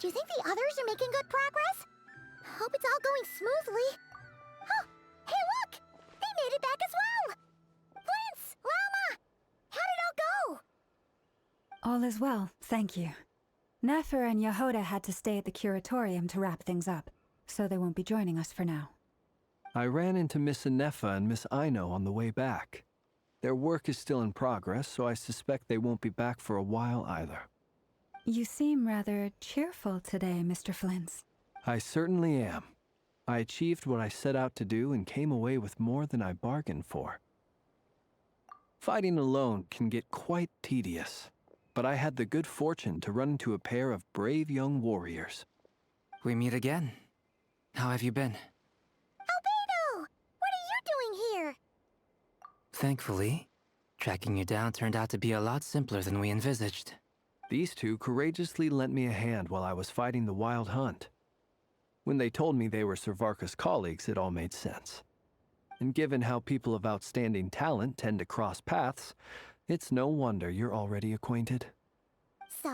Do you think the others are making good progress? Hope it's all going smoothly. Oh, hey look! They made it back as well! Flint's, Llama! How did it all go? All is well, thank you. Nefer and Yehoda had to stay at the curatorium to wrap things up, so they won't be joining us for now. I ran into Miss Anefa and Miss Aino on the way back. Their work is still in progress, so I suspect they won't be back for a while either. You seem rather cheerful today, Mr. Flint's. I certainly am. I achieved what I set out to do and came away with more than I bargained for. Fighting alone can get quite tedious, but I had the good fortune to run into a pair of brave young warriors. We meet again. How have you been? Albedo! What are you doing here? Thankfully, tracking you down turned out to be a lot simpler than we envisaged. These two courageously lent me a hand while I was fighting the wild hunt. When they told me they were Servarka's colleagues, it all made sense. And given how people of outstanding talent tend to cross paths, it's no wonder you're already acquainted. So,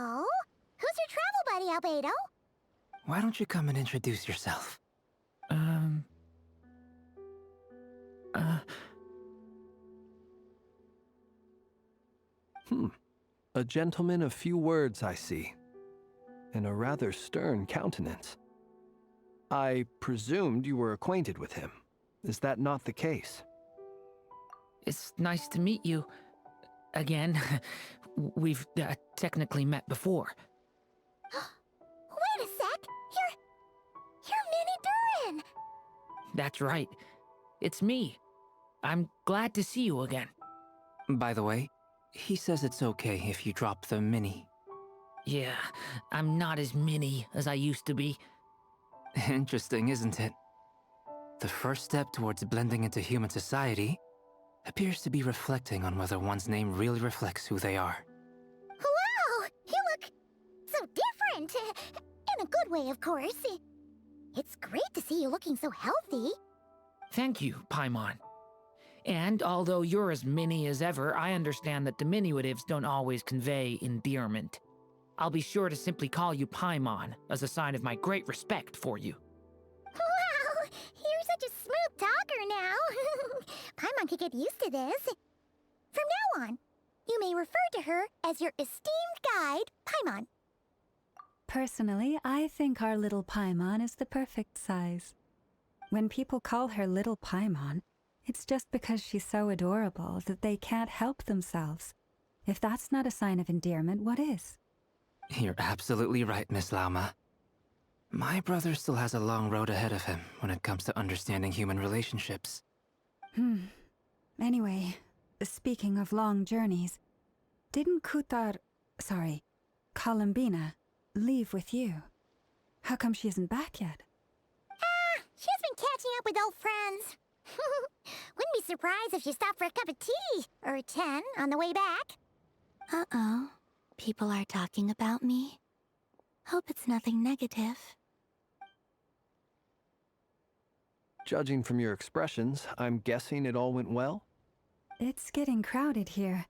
who's your travel buddy, Albedo? Why don't you come and introduce yourself? A gentleman of few words, I see, and a rather stern countenance. I presumed you were acquainted with him. Is that not the case? It's nice to meet you. Again. We've technically met before. Wait a sec! You're Minnie Durin! That's right. It's me. I'm glad to see you again. By the way, he says it's okay if you drop the mini. Yeah, I'm not as mini as I used to be. Interesting, isn't it? The first step towards blending into human society appears to be reflecting on whether one's name really reflects who they are. Wow! You look so different! In a good way, of course. It's great to see you looking so healthy. Thank you, Paimon. And although you're as mini as ever, I understand that diminutives don't always convey endearment. I'll be sure to simply call you Paimon as a sign of my great respect for you. Wow! You're such a smooth talker now. Paimon could get used to this. From now on, you may refer to her as your esteemed guide, Paimon. Personally, I think our little Paimon is the perfect size. When people call her little Paimon, it's just because she's so adorable that they can't help themselves. If that's not a sign of endearment, what is? You're absolutely right, Miss Lauma. My brother still has a long road ahead of him when it comes to understanding human relationships. Anyway, speaking of long journeys, didn't Columbina, leave with you? How come she isn't back yet? She's been catching up with old friends. Wouldn't be surprised if she stopped for a cup of tea or 10 on the way back. Uh-oh. People are talking about me. Hope it's nothing negative. Judging from your expressions, I'm guessing it all went well? It's getting crowded here.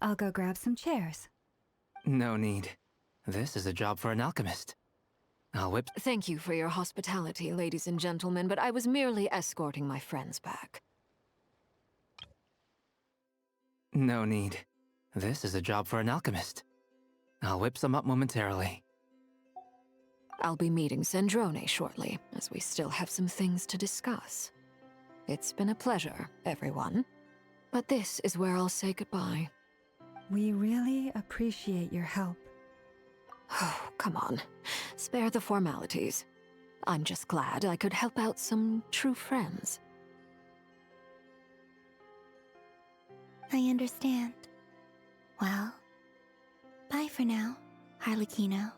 I'll go grab some chairs. No need. This is a job for an alchemist. I'll whip— Thank you for your hospitality, ladies and gentlemen, but I was merely escorting my friends back. No need. This is a job for an alchemist. I'll whip some up momentarily. I'll be meeting Sandrone shortly, as we still have some things to discuss. It's been a pleasure, everyone. But this is where I'll say goodbye. We really appreciate your help. Oh, come on. Spare the formalities. I'm just glad I could help out some true friends. I understand. Well, bye for now, Harlequino.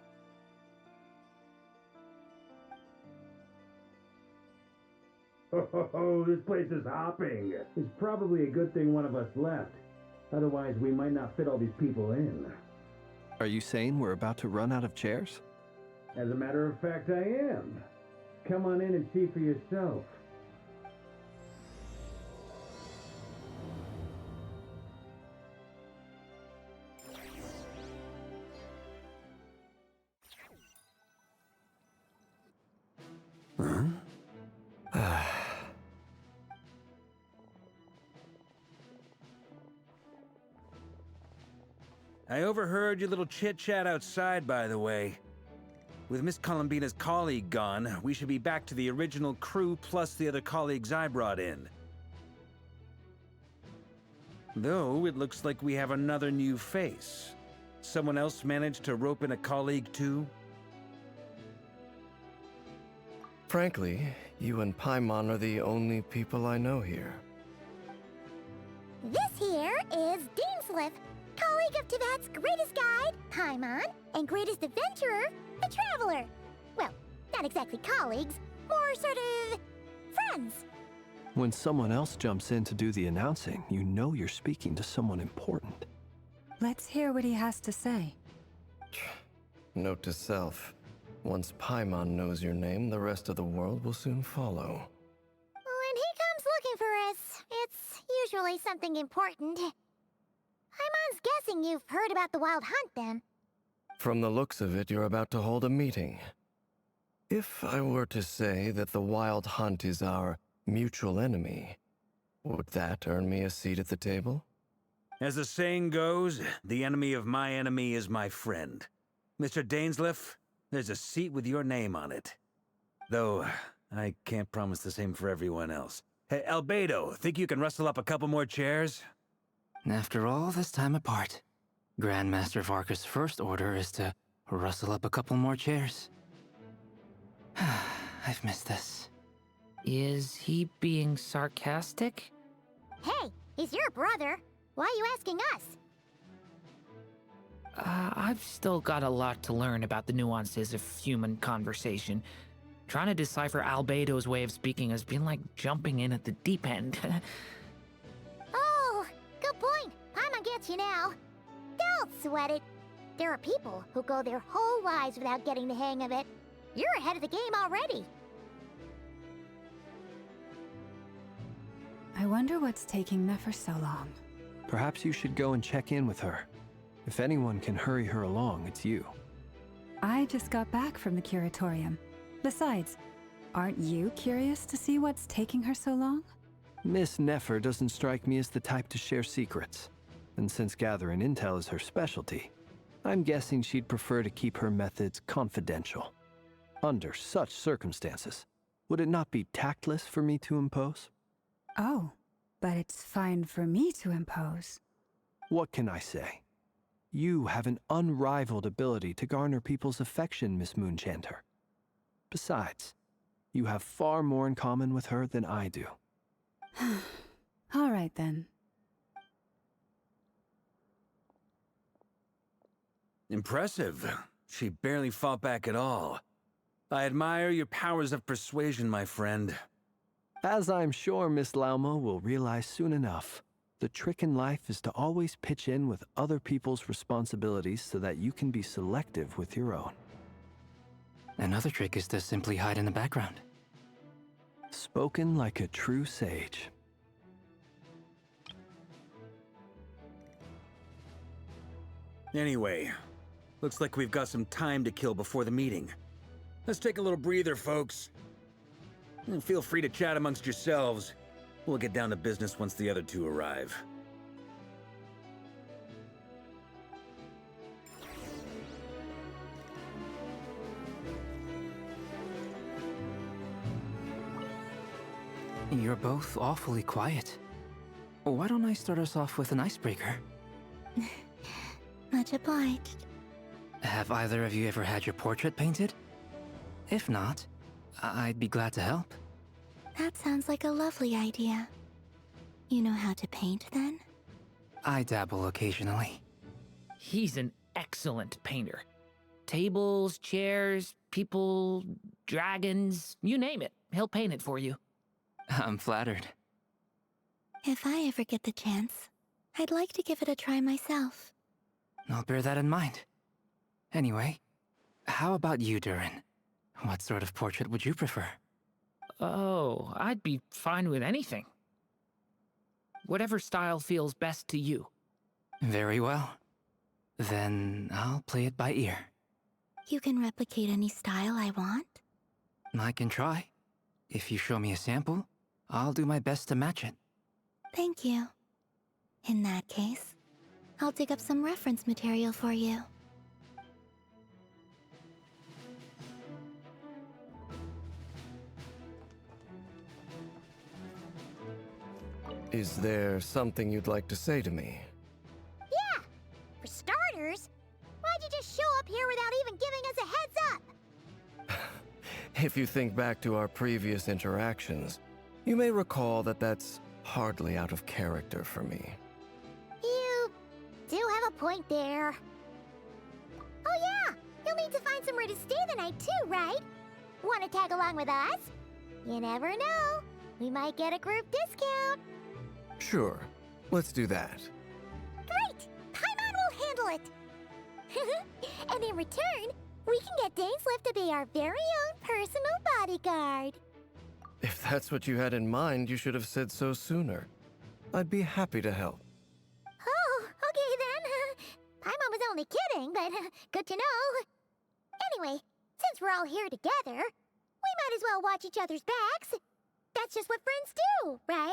Oh, this place is hopping. It's probably a good thing one of us left. Otherwise, we might not fit all these people in. Are you saying we're about to run out of chairs? As a matter of fact, I am. Come on in and see for yourself. I overheard your little chit-chat outside, by the way. With Miss Columbina's colleague gone, we should be back to the original crew plus the other colleagues I brought in. Though, it looks like we have another new face. Someone else managed to rope in a colleague too? Frankly, you and Paimon are the only people I know here. This here is Deanslip, colleague of Tibet's greatest guide, Paimon, and greatest adventurer, the Traveler. Well, not exactly colleagues, more sort of friends. When someone else jumps in to do the announcing, you know you're speaking to someone important. Let's hear what he has to say. Note to self. Once Paimon knows your name, the rest of the world will soon follow. When he comes looking for us, it's usually something important. Paimon's guessing you've heard about the Wild Hunt, then. From the looks of it, you're about to hold a meeting. If I were to say that the Wild Hunt is our mutual enemy, would that earn me a seat at the table? As the saying goes, the enemy of my enemy is my friend. Mr. Dainsleif, there's a seat with your name on it. Though, I can't promise the same for everyone else. Hey, Albedo, think you can rustle up a couple more chairs? After all this time apart, Grandmaster Varka's first order is to rustle up a couple more chairs. I've missed this. Is he being sarcastic? Hey, he's your brother. Why are you asking us? I've still got a lot to learn about the nuances of human conversation. Trying to decipher Albedo's way of speaking has been like jumping in at the deep end. Oh, good point. Paimon gets you now. Don't sweat it. There are people who go their whole lives without getting the hang of it. You're ahead of the game already. I wonder what's taking Nefer so long. Perhaps you should go and check in with her. If anyone can hurry her along, it's you. I just got back from the curatorium. Besides, aren't you curious to see what's taking her so long? Miss Nefer doesn't strike me as the type to share secrets. And since gathering intel is her specialty, I'm guessing she'd prefer to keep her methods confidential. Under such circumstances, would it not be tactless for me to impose? Oh, but it's fine for me to impose. What can I say? You have an unrivaled ability to garner people's affection, Miss Moonchanter. Besides, you have far more in common with her than I do. All right, then. Impressive. She barely fought back at all. I admire your powers of persuasion, my friend. As I'm sure Miss Lauma will realize soon enough, the trick in life is to always pitch in with other people's responsibilities so that you can be selective with your own. Another trick is to simply hide in the background. Spoken like a true sage. Anyway, looks like we've got some time to kill before the meeting. Let's take a little breather, folks. And feel free to chat amongst yourselves. We'll get down to business once the other two arrive. You're both awfully quiet. Why don't I start us off with an icebreaker? Much obliged. Have either of you ever had your portrait painted? If not, I'd be glad to help. That sounds like a lovely idea. You know how to paint, then? I dabble occasionally. He's an excellent painter. Tables, chairs, people, dragons, you name it. He'll paint it for you. I'm flattered. If I ever get the chance, I'd like to give it a try myself. I'll bear that in mind. Anyway, how about you, Durin? What sort of portrait would you prefer? Oh, I'd be fine with anything. Whatever style feels best to you. Very well. Then I'll play it by ear. You can replicate any style I want? I can try. If you show me a sample, I'll do my best to match it. Thank you. In that case, I'll dig up some reference material for you. Is there something you'd like to say to me? Yeah! For starters, why'd you just show up here without even giving us a heads up? If you think back to our previous interactions, you may recall that that's hardly out of character for me. You do have a point there. Oh yeah! You'll need to find somewhere to stay the night too, right? Want to tag along with us? You never know. We might get a group discount. Sure, let's do that. Great! Paimon will handle it! And in return, we can get Dainsliff to be our very own personal bodyguard. If that's what you had in mind, you should have said so sooner. I'd be happy to help. Oh, okay then. Paimon was only kidding, but good to know. Anyway, since we're all here together, we might as well watch each other's backs. That's just what friends do, right?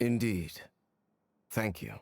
Indeed. Thank you.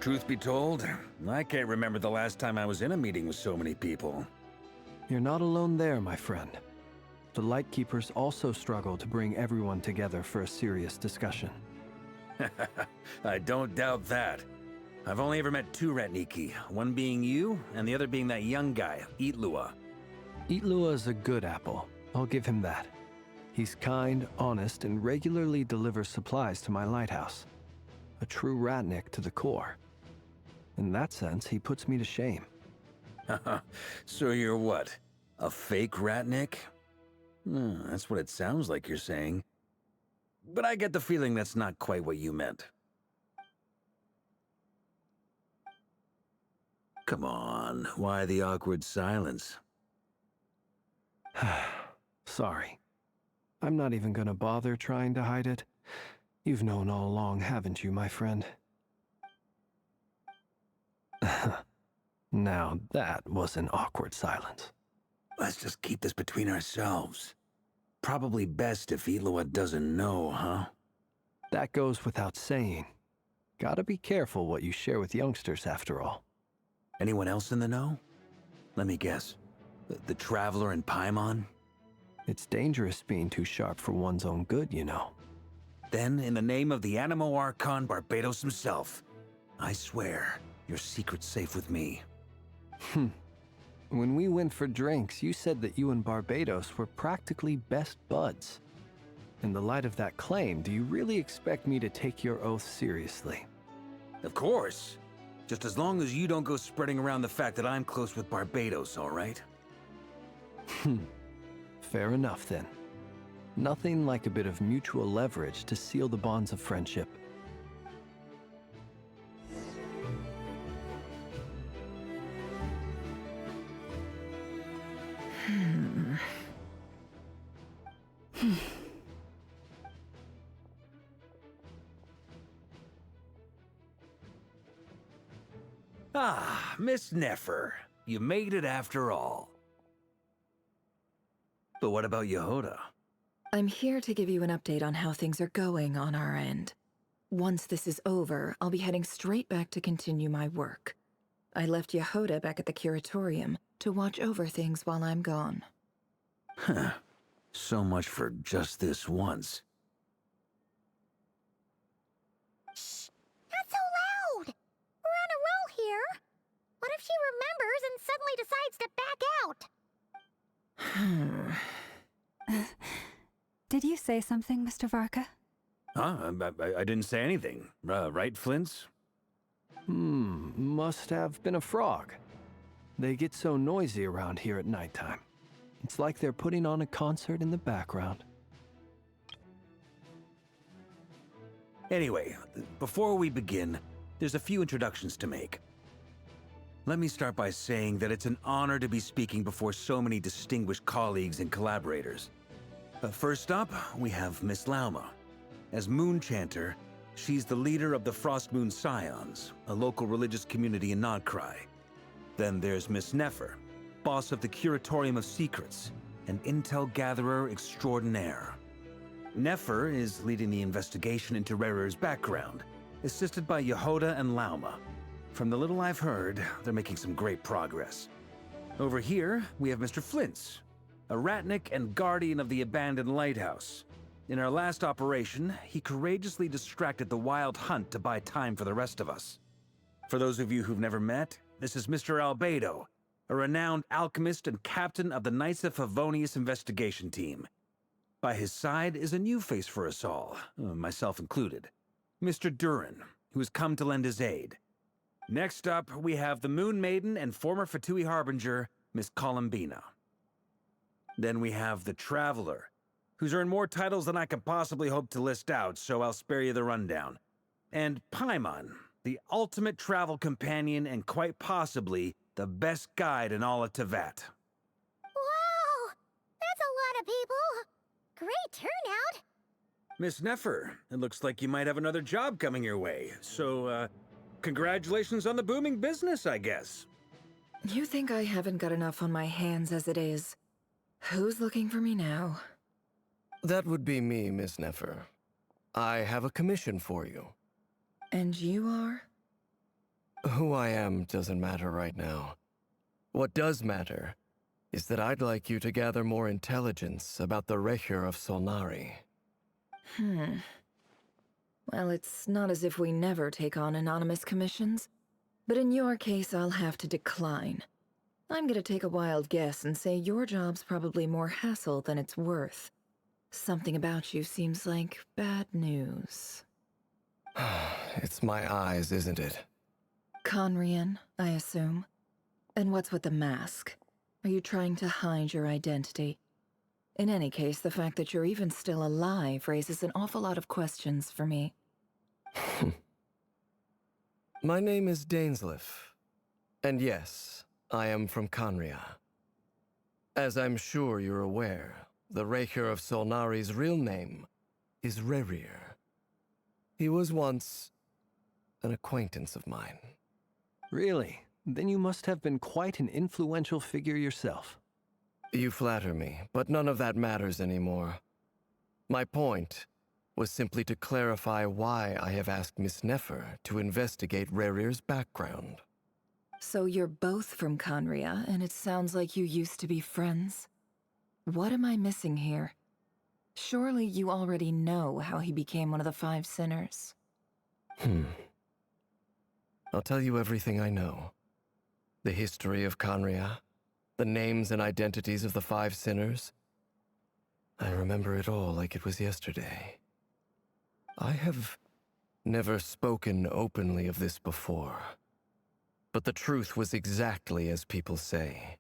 Truth be told, I can't remember the last time I was in a meeting with so many people. You're not alone there, my friend. The Lightkeepers also struggle to bring everyone together for a serious discussion. I don't doubt that. I've only ever met two Ratniki, one being you, and the other being that young guy, Itlua. Itlua is a good apple. I'll give him that. He's kind, honest, and regularly delivers supplies to my lighthouse. A true Ratnik to the core. In that sense, he puts me to shame. So you're what? A fake Ratnik? That's what it sounds like you're saying. But I get the feeling that's not quite what you meant. Come on, why the awkward silence? Sorry. I'm not even gonna bother trying to hide it. You've known all along, haven't you, my friend? Now that was an awkward silence. Let's just keep this between ourselves. Probably best if Itlua doesn't know, huh? That goes without saying. Gotta be careful what you share with youngsters, after all. Anyone else in the know? Let me guess. The Traveler and Paimon? It's dangerous being too sharp for one's own good, you know. Then, in the name of the Animo Archon Barbados himself, I swear, your secret's safe with me. When we went for drinks, you said that you and Barbados were practically best buds. In the light of that claim, do you really expect me to take your oath seriously? Of course. Just as long as you don't go spreading around the fact that I'm close with Barbados, all right? Fair enough, then. Nothing like a bit of mutual leverage to seal the bonds of friendship. Ah, Miss Nefer. You made it after all. But what about Yehoda? I'm here to give you an update on how things are going on our end. Once this is over, I'll be heading straight back to continue my work. I left Yehoda back at the Curatorium to watch over things while I'm gone. Huh. So much for just this once. Shh! Not so loud! We're on a roll here. What if she remembers and suddenly decides to back out? Did you say something, Mr. Varka? Huh? I didn't say anything. Right, Flints? Must have been a frog. They get so noisy around here at nighttime. It's like they're putting on a concert in the background. Anyway, before we begin, there's a few introductions to make. Let me start by saying that it's an honor to be speaking before so many distinguished colleagues and collaborators. First up, we have Miss Lauma. As Moon Chanter, she's the leader of the Frost Moon Scions, a local religious community in Nod-Kraj. Then there's Miss Nefer, boss of the Curatorium of Secrets, an intel gatherer extraordinaire. Nefer is leading the investigation into Rerer's background, assisted by Yehoda and Lauma. From the little I've heard, they're making some great progress. Over here, we have Mr. Flints, a ratnik and guardian of the abandoned lighthouse. In our last operation, he courageously distracted the Wild Hunt to buy time for the rest of us. For those of you who've never met, this is Mr. Albedo, a renowned alchemist and captain of the Knights of Favonius investigation team. By his side is a new face for us all, myself included, Mr. Durin, who has come to lend his aid. Next up, we have the Moon Maiden and former Fatui Harbinger, Miss Columbina. Then we have the Traveler, who's earned more titles than I could possibly hope to list out, so I'll spare you the rundown. And Paimon, the ultimate travel companion and quite possibly the best guide in all of Tevat. Wow! That's a lot of people! Great turnout! Miss Nefer, it looks like you might have another job coming your way, so, congratulations on the booming business, I guess. You think I haven't got enough on my hands as it is? Who's looking for me now? That would be me, Miss Nefer. I have a commission for you. And you are? Who I am doesn't matter right now. What does matter is that I'd like you to gather more intelligence about the Recher of Solnari. Well, it's not as if we never take on anonymous commissions, but in your case, I'll have to decline. I'm gonna take a wild guess and say your job's probably more hassle than it's worth. Something about you seems like bad news. It's my eyes, isn't it? Conrian, I assume. And what's with the mask? Are you trying to hide your identity? In any case, the fact that you're even still alive raises an awful lot of questions for me. My name is Dainsleif. And yes, I am from Conria. As I'm sure you're aware, the Recher of Solnari's real name is Rerir. He was once an acquaintance of mine. Really? Then you must have been quite an influential figure yourself. You flatter me, but none of that matters anymore. My point was simply to clarify why I have asked Miss Nefer to investigate Rerir's background. So you're both from Conria, and it sounds like you used to be friends? What am I missing here? Surely you already know how he became one of the Five Sinners. I'll tell you everything I know. The history of Conria, the names and identities of the Five Sinners. I remember it all like it was yesterday. I have never spoken openly of this before. But the truth was exactly as people say.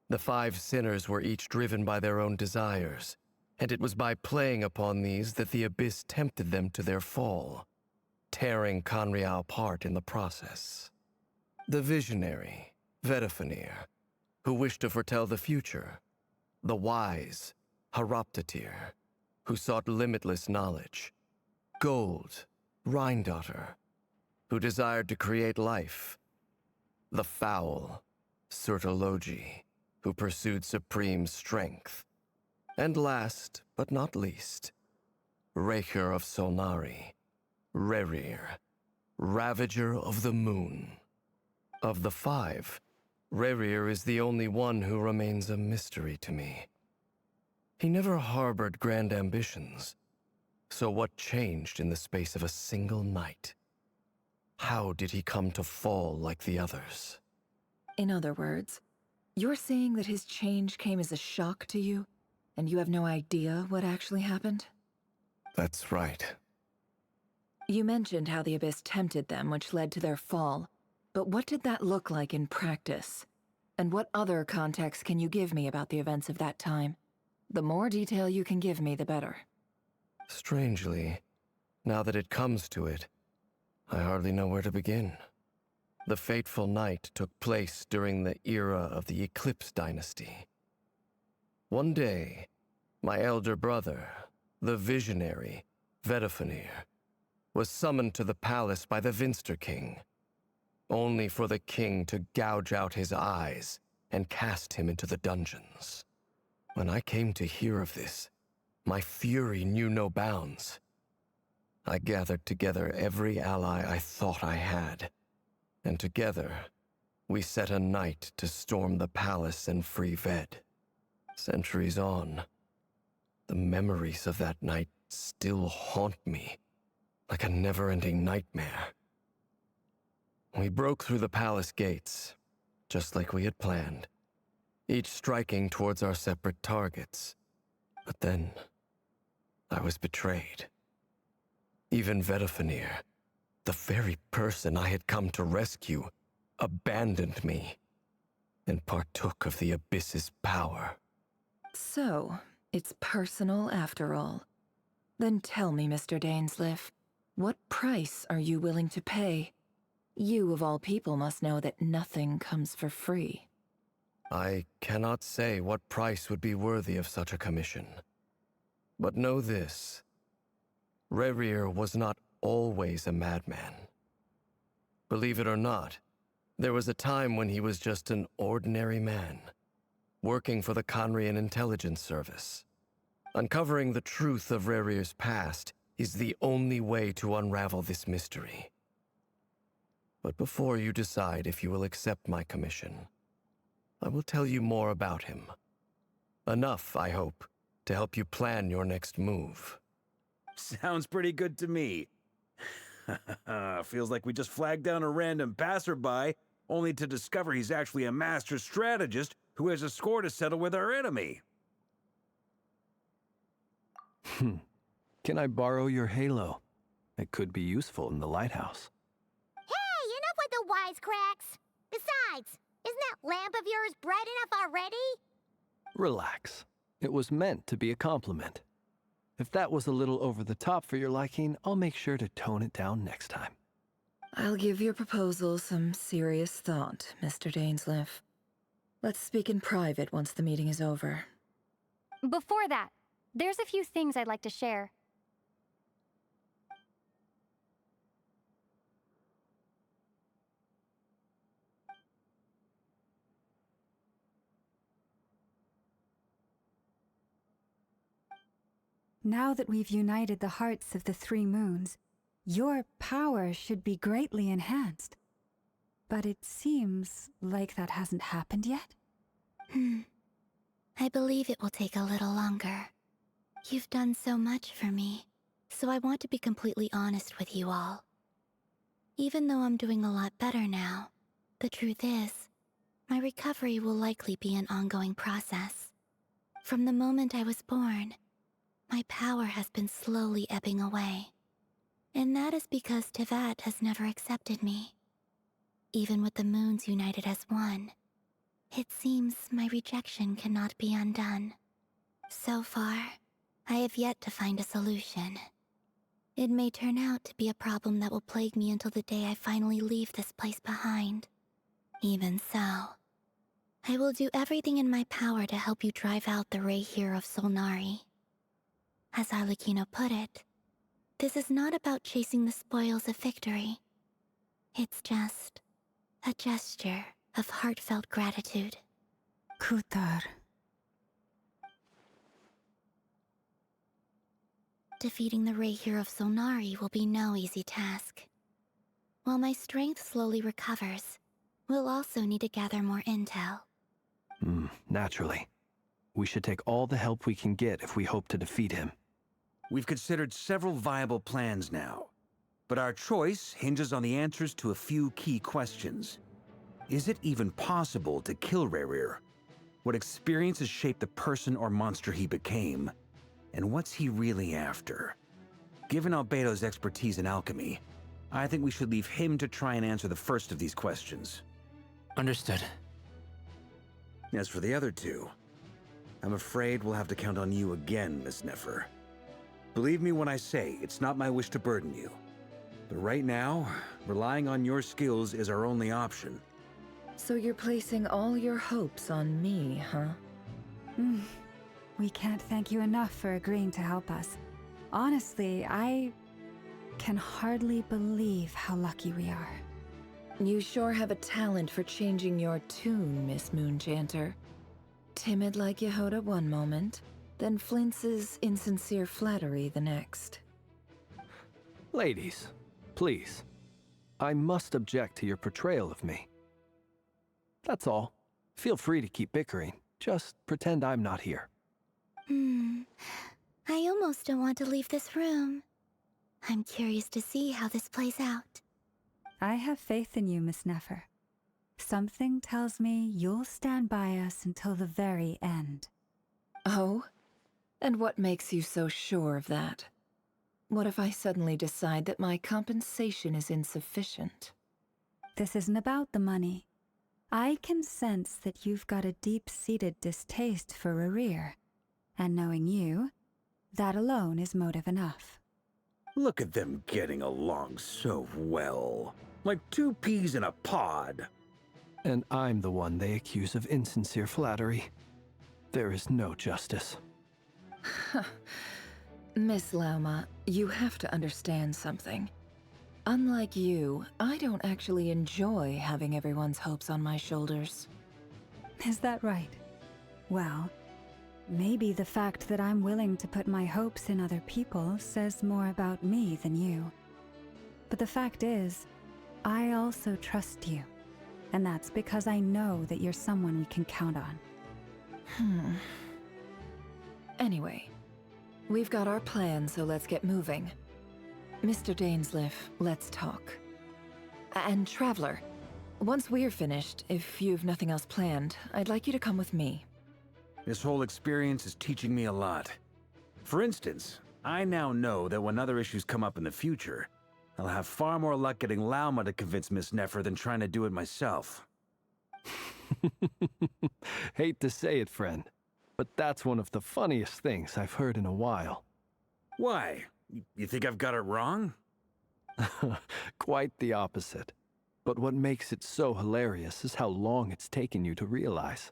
The Five Sinners were each driven by their own desires, and it was by playing upon these that the Abyss tempted them to their fall, tearing Conria apart in the process. The visionary, Vedafinir, who wished to foretell the future. The wise, Haroptatir, who sought limitless knowledge. Gold, Rheindotter, who desired to create life. The foul, Surtologi, who pursued supreme strength. And last, but not least, Recher of Solnari, Rerir, Ravager of the Moon. Of the five, Rerir is the only one who remains a mystery to me. He never harbored grand ambitions. So what changed in the space of a single night? How did he come to fall like the others? In other words, you're saying that his change came as a shock to you? And you have no idea what actually happened? That's right. You mentioned how the Abyss tempted them, which led to their fall. But what did that look like in practice? And what other context can you give me about the events of that time? The more detail you can give me, the better. Strangely, now that it comes to it, I hardly know where to begin. The fateful night took place during the era of the Eclipse Dynasty. One day, my elder brother, the visionary, Vedafenir, was summoned to the palace by the Vinster King, only for the king to gouge out his eyes and cast him into the dungeons. When I came to hear of this, my fury knew no bounds. I gathered together every ally I thought I had, and together, we set a night to storm the palace and free Ved. Centuries on, the memories of that night still haunt me like a never-ending nightmare. We broke through the palace gates, just like we had planned, each striking towards our separate targets. But then, I was betrayed. Even Vedafenir, the very person I had come to rescue, abandoned me and partook of the Abyss's power. So, it's personal after all. Then tell me, Mr. Dainsleif, what price are you willing to pay? You, of all people, must know that nothing comes for free. I cannot say what price would be worthy of such a commission. But know this. Rerir was not always a madman. Believe it or not, there was a time when he was just an ordinary man, working for the Conrian Intelligence Service. Uncovering the truth of Rerir's past is the only way to unravel this mystery. But before you decide if you will accept my commission, I will tell you more about him. Enough, I hope, to help you plan your next move. Sounds pretty good to me. Feels like we just flagged down a random passerby, only to discover he's actually a master strategist who has a score to settle with our enemy. Can I borrow your halo? It could be useful in the lighthouse. Hey, enough with the wisecracks! Besides, isn't that lamp of yours bright enough already? Relax. It was meant to be a compliment. If that was a little over the top for your liking, I'll make sure to tone it down next time. I'll give your proposal some serious thought, Mr. Dainsleif. Let's speak in private once the meeting is over. Before that, there's a few things I'd like to share. Now that we've united the hearts of the three moons, your power should be greatly enhanced. But it seems like that hasn't happened yet. I believe it will take a little longer. You've done so much for me, so I want to be completely honest with you all. Even though I'm doing a lot better now, the truth is, my recovery will likely be an ongoing process. From the moment I was born, my power has been slowly ebbing away. And that is because Tevat has never accepted me. Even with the moons united as one, it seems my rejection cannot be undone. So far, I have yet to find a solution. It may turn out to be a problem that will plague me until the day I finally leave this place behind. Even so, I will do everything in my power to help you drive out the Ray here of Solnari. As Arlecchino put it, this is not about chasing the spoils of victory. It's just a gesture of heartfelt gratitude. Kutar. Defeating the Ray here of Solnari will be no easy task. While my strength slowly recovers, we'll also need to gather more intel. Naturally. We should take all the help we can get if we hope to defeat him. We've considered several viable plans now, but our choice hinges on the answers to a few key questions. Is it even possible to kill Rerir? What experiences shaped the person or monster he became? And what's he really after? Given Albedo's expertise in alchemy, I think we should leave him to try and answer the first of these questions. Understood. As for the other two, I'm afraid we'll have to count on you again, Miss Nefer. Believe me when I say it's not my wish to burden you. But right now, relying on your skills is our only option. So you're placing all your hopes on me, huh? We can't thank you enough for agreeing to help us. Honestly, I can hardly believe how lucky we are. You sure have a talent for changing your tune, Miss Moonchanter. Timid like Yehoda one moment, then flinches insincere flattery the next. Ladies, please. I must object to your portrayal of me. That's all. Feel free to keep bickering. Just pretend I'm not here. I almost don't want to leave this room. I'm curious to see how this plays out. I have faith in you, Miss Nefer. Something tells me you'll stand by us until the very end. Oh? And what makes you so sure of that? What if I suddenly decide that my compensation is insufficient? This isn't about the money. I can sense that you've got a deep-seated distaste for Rerir. And knowing you, that alone is motive enough. Look at them getting along so well. Like two peas in a pod. And I'm the one they accuse of insincere flattery. There is no justice. Miss Lauma, you have to understand something. Unlike you, I don't actually enjoy having everyone's hopes on my shoulders. Is that right? Well, maybe the fact that I'm willing to put my hopes in other people says more about me than you. But the fact is, I also trust you. And that's because I know that you're someone we can count on. Anyway, we've got our plan, so let's get moving. Mr. Dainsleif, let's talk. And Traveler, once we're finished, if you've nothing else planned, I'd like you to come with me. This whole experience is teaching me a lot. For instance, I now know that when other issues come up in the future, I'll have far more luck getting Lauma to convince Miss Nefer than trying to do it myself. Hate to say it, friend, but that's one of the funniest things I've heard in a while. Why? You think I've got it wrong? Quite the opposite. But what makes it so hilarious is how long it's taken you to realize.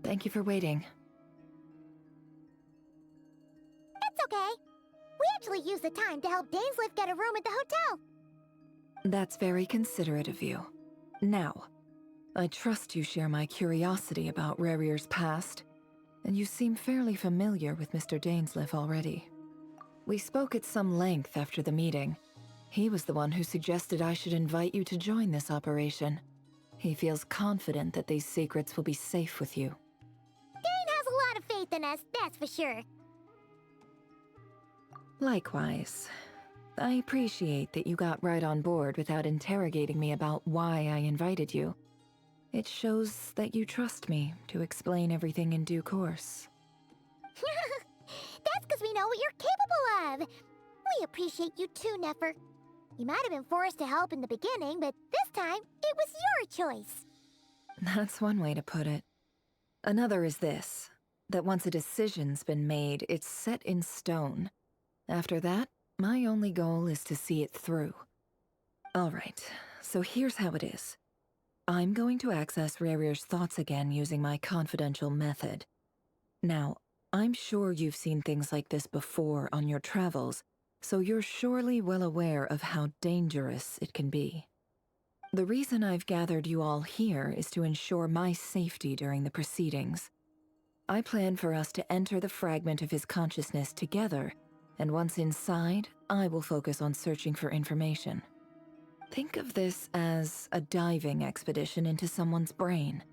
Thank you for waiting. It's okay. We actually used the time to help Dainsleif get a room at the hotel. That's very considerate of you. Now, I trust you share my curiosity about Rerir's past, and you seem fairly familiar with Mr. Dainsleif already. We spoke at some length after the meeting. He was the one who suggested I should invite you to join this operation. He feels confident that these secrets will be safe with you. Dane has a lot of faith in us, that's for sure. Likewise. I appreciate that you got right on board without interrogating me about why I invited you. It shows that you trust me to explain everything in due course. That's because we know what you're capable of. We appreciate you too, Nefer. You might have been forced to help in the beginning, but this time, it was your choice. That's one way to put it. Another is this, that once a decision's been made, it's set in stone. After that, my only goal is to see it through. All right, so here's how it is. I'm going to access Rarir's thoughts again using my confidential method. Now, I'm sure you've seen things like this before on your travels, so you're surely well aware of how dangerous it can be. The reason I've gathered you all here is to ensure my safety during the proceedings. I plan for us to enter the fragment of his consciousness together, and once inside, I will focus on searching for information. Think of this as a diving expedition into someone's brain.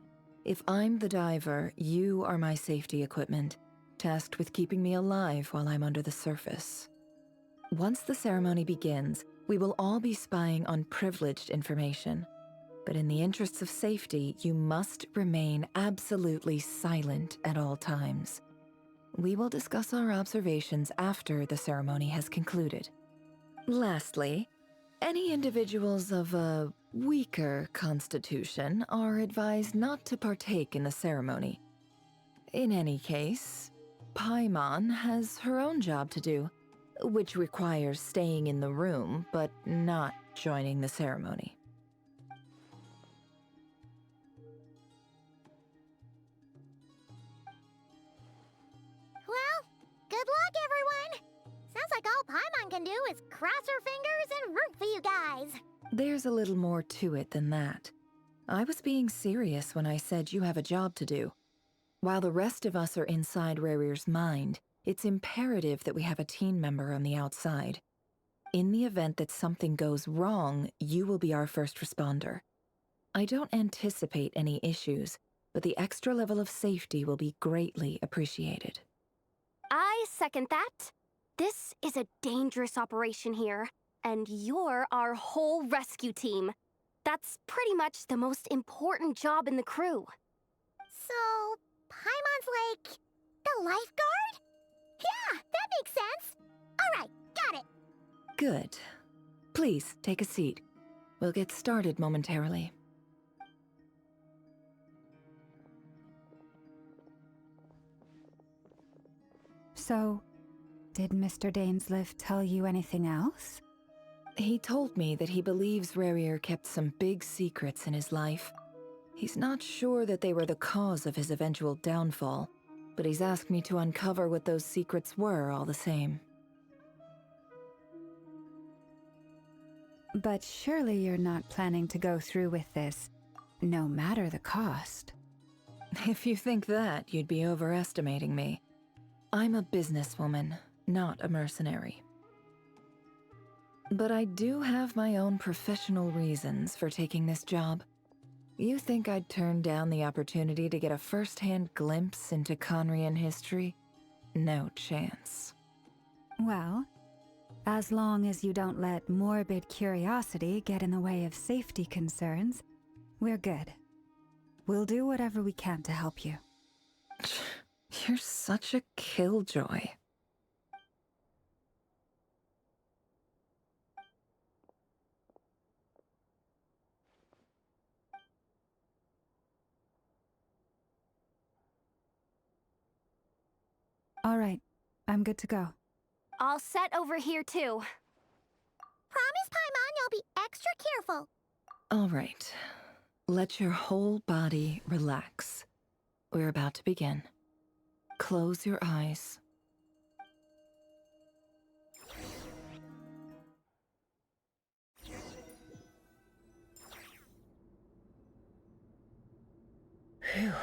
If I'm the diver, you are my safety equipment, tasked with keeping me alive while I'm under the surface. Once the ceremony begins, we will all be spying on privileged information. But in the interests of safety, you must remain absolutely silent at all times. We will discuss our observations after the ceremony has concluded. Lastly, any individuals of a weaker constitution are advised not to partake in the ceremony. In any case, Paimon has her own job to do, which requires staying in the room but not joining the ceremony. Well, good luck, everyone! Sounds like all Paimon can do is cross her fingers and root for you guys. There's a little more to it than that. I was being serious when I said you have a job to do. While the rest of us are inside Rarir's mind, it's imperative that we have a team member on the outside. In the event that something goes wrong, you will be our first responder. I don't anticipate any issues, but the extra level of safety will be greatly appreciated. I second that. This is a dangerous operation here, and you're our whole rescue team. That's pretty much the most important job in the crew. So, Paimon's like the lifeguard? Yeah, that makes sense. All right, got it. Good. Please, take a seat. We'll get started momentarily. So, did Mr. Dainsleif tell you anything else? He told me that he believes Rarir kept some big secrets in his life. He's not sure that they were the cause of his eventual downfall, but he's asked me to uncover what those secrets were all the same. But surely you're not planning to go through with this, no matter the cost. If you think that, you'd be overestimating me. I'm a businesswoman, not a mercenary. But I do have my own professional reasons for taking this job. You think I'd turn down the opportunity to get a first-hand glimpse into Conrian history? No chance. Well, as long as you don't let morbid curiosity get in the way of safety concerns, we're good. We'll do whatever we can to help you. You're such a killjoy. All right, I'm good to go. All set over here, too. Promise, Paimon, you'll be extra careful. All right. Let your whole body relax. We're about to begin. Close your eyes. Phew.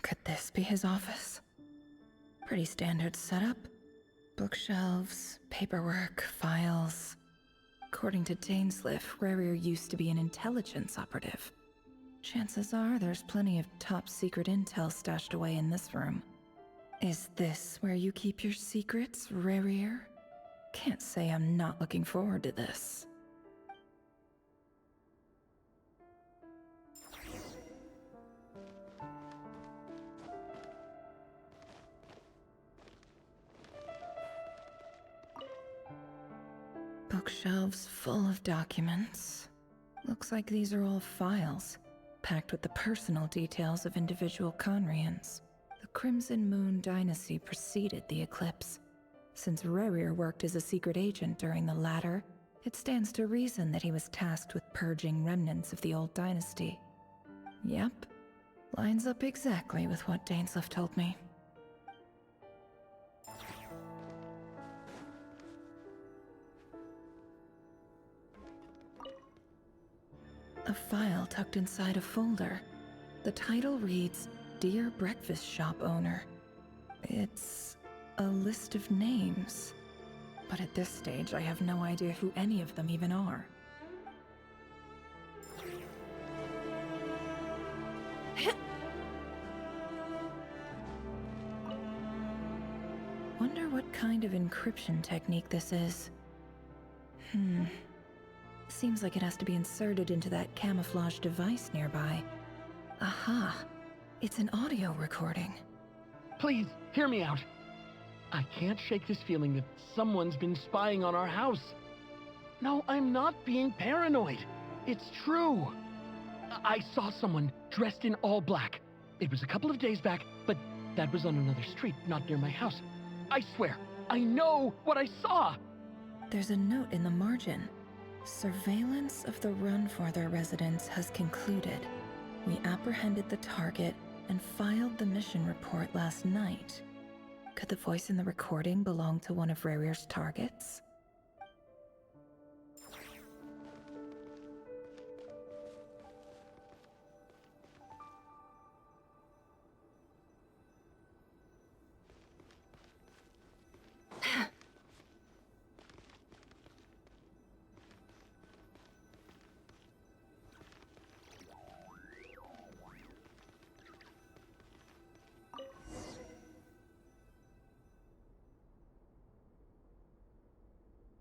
Could this be his office? Pretty standard setup. Bookshelves, paperwork, files. According to Dainsleif, Rarir used to be an intelligence operative. Chances are there's plenty of top-secret intel stashed away in this room. Is this where you keep your secrets, Rarir? Can't say I'm not looking forward to this. Bookshelves full of documents. Looks like these are all files, packed with the personal details of individual Conrians. The Crimson Moon dynasty preceded the eclipse. Since Rarir worked as a secret agent during the latter, It stands to reason that he was tasked with purging remnants of the old dynasty. Yep, lines up exactly with what Dainsleif told me. A file tucked inside a folder. The title reads, Dear Breakfast Shop Owner. It's a list of names. But at this stage, I have no idea who any of them even are. Wonder what kind of encryption technique this is. Seems like it has to be inserted into that camouflage device nearby. Aha! It's an audio recording. Please, hear me out. I can't shake this feeling that someone's been spying on our house. No, I'm not being paranoid. It's true. I saw someone dressed in all black. It was a couple of days back, but that was on another street, not near my house. I swear, I know what I saw! There's a note in the margin. Surveillance of the run for their residence has concluded. We apprehended the target and filed the mission report last night. Could the voice in the recording belong to one of Rarir's targets?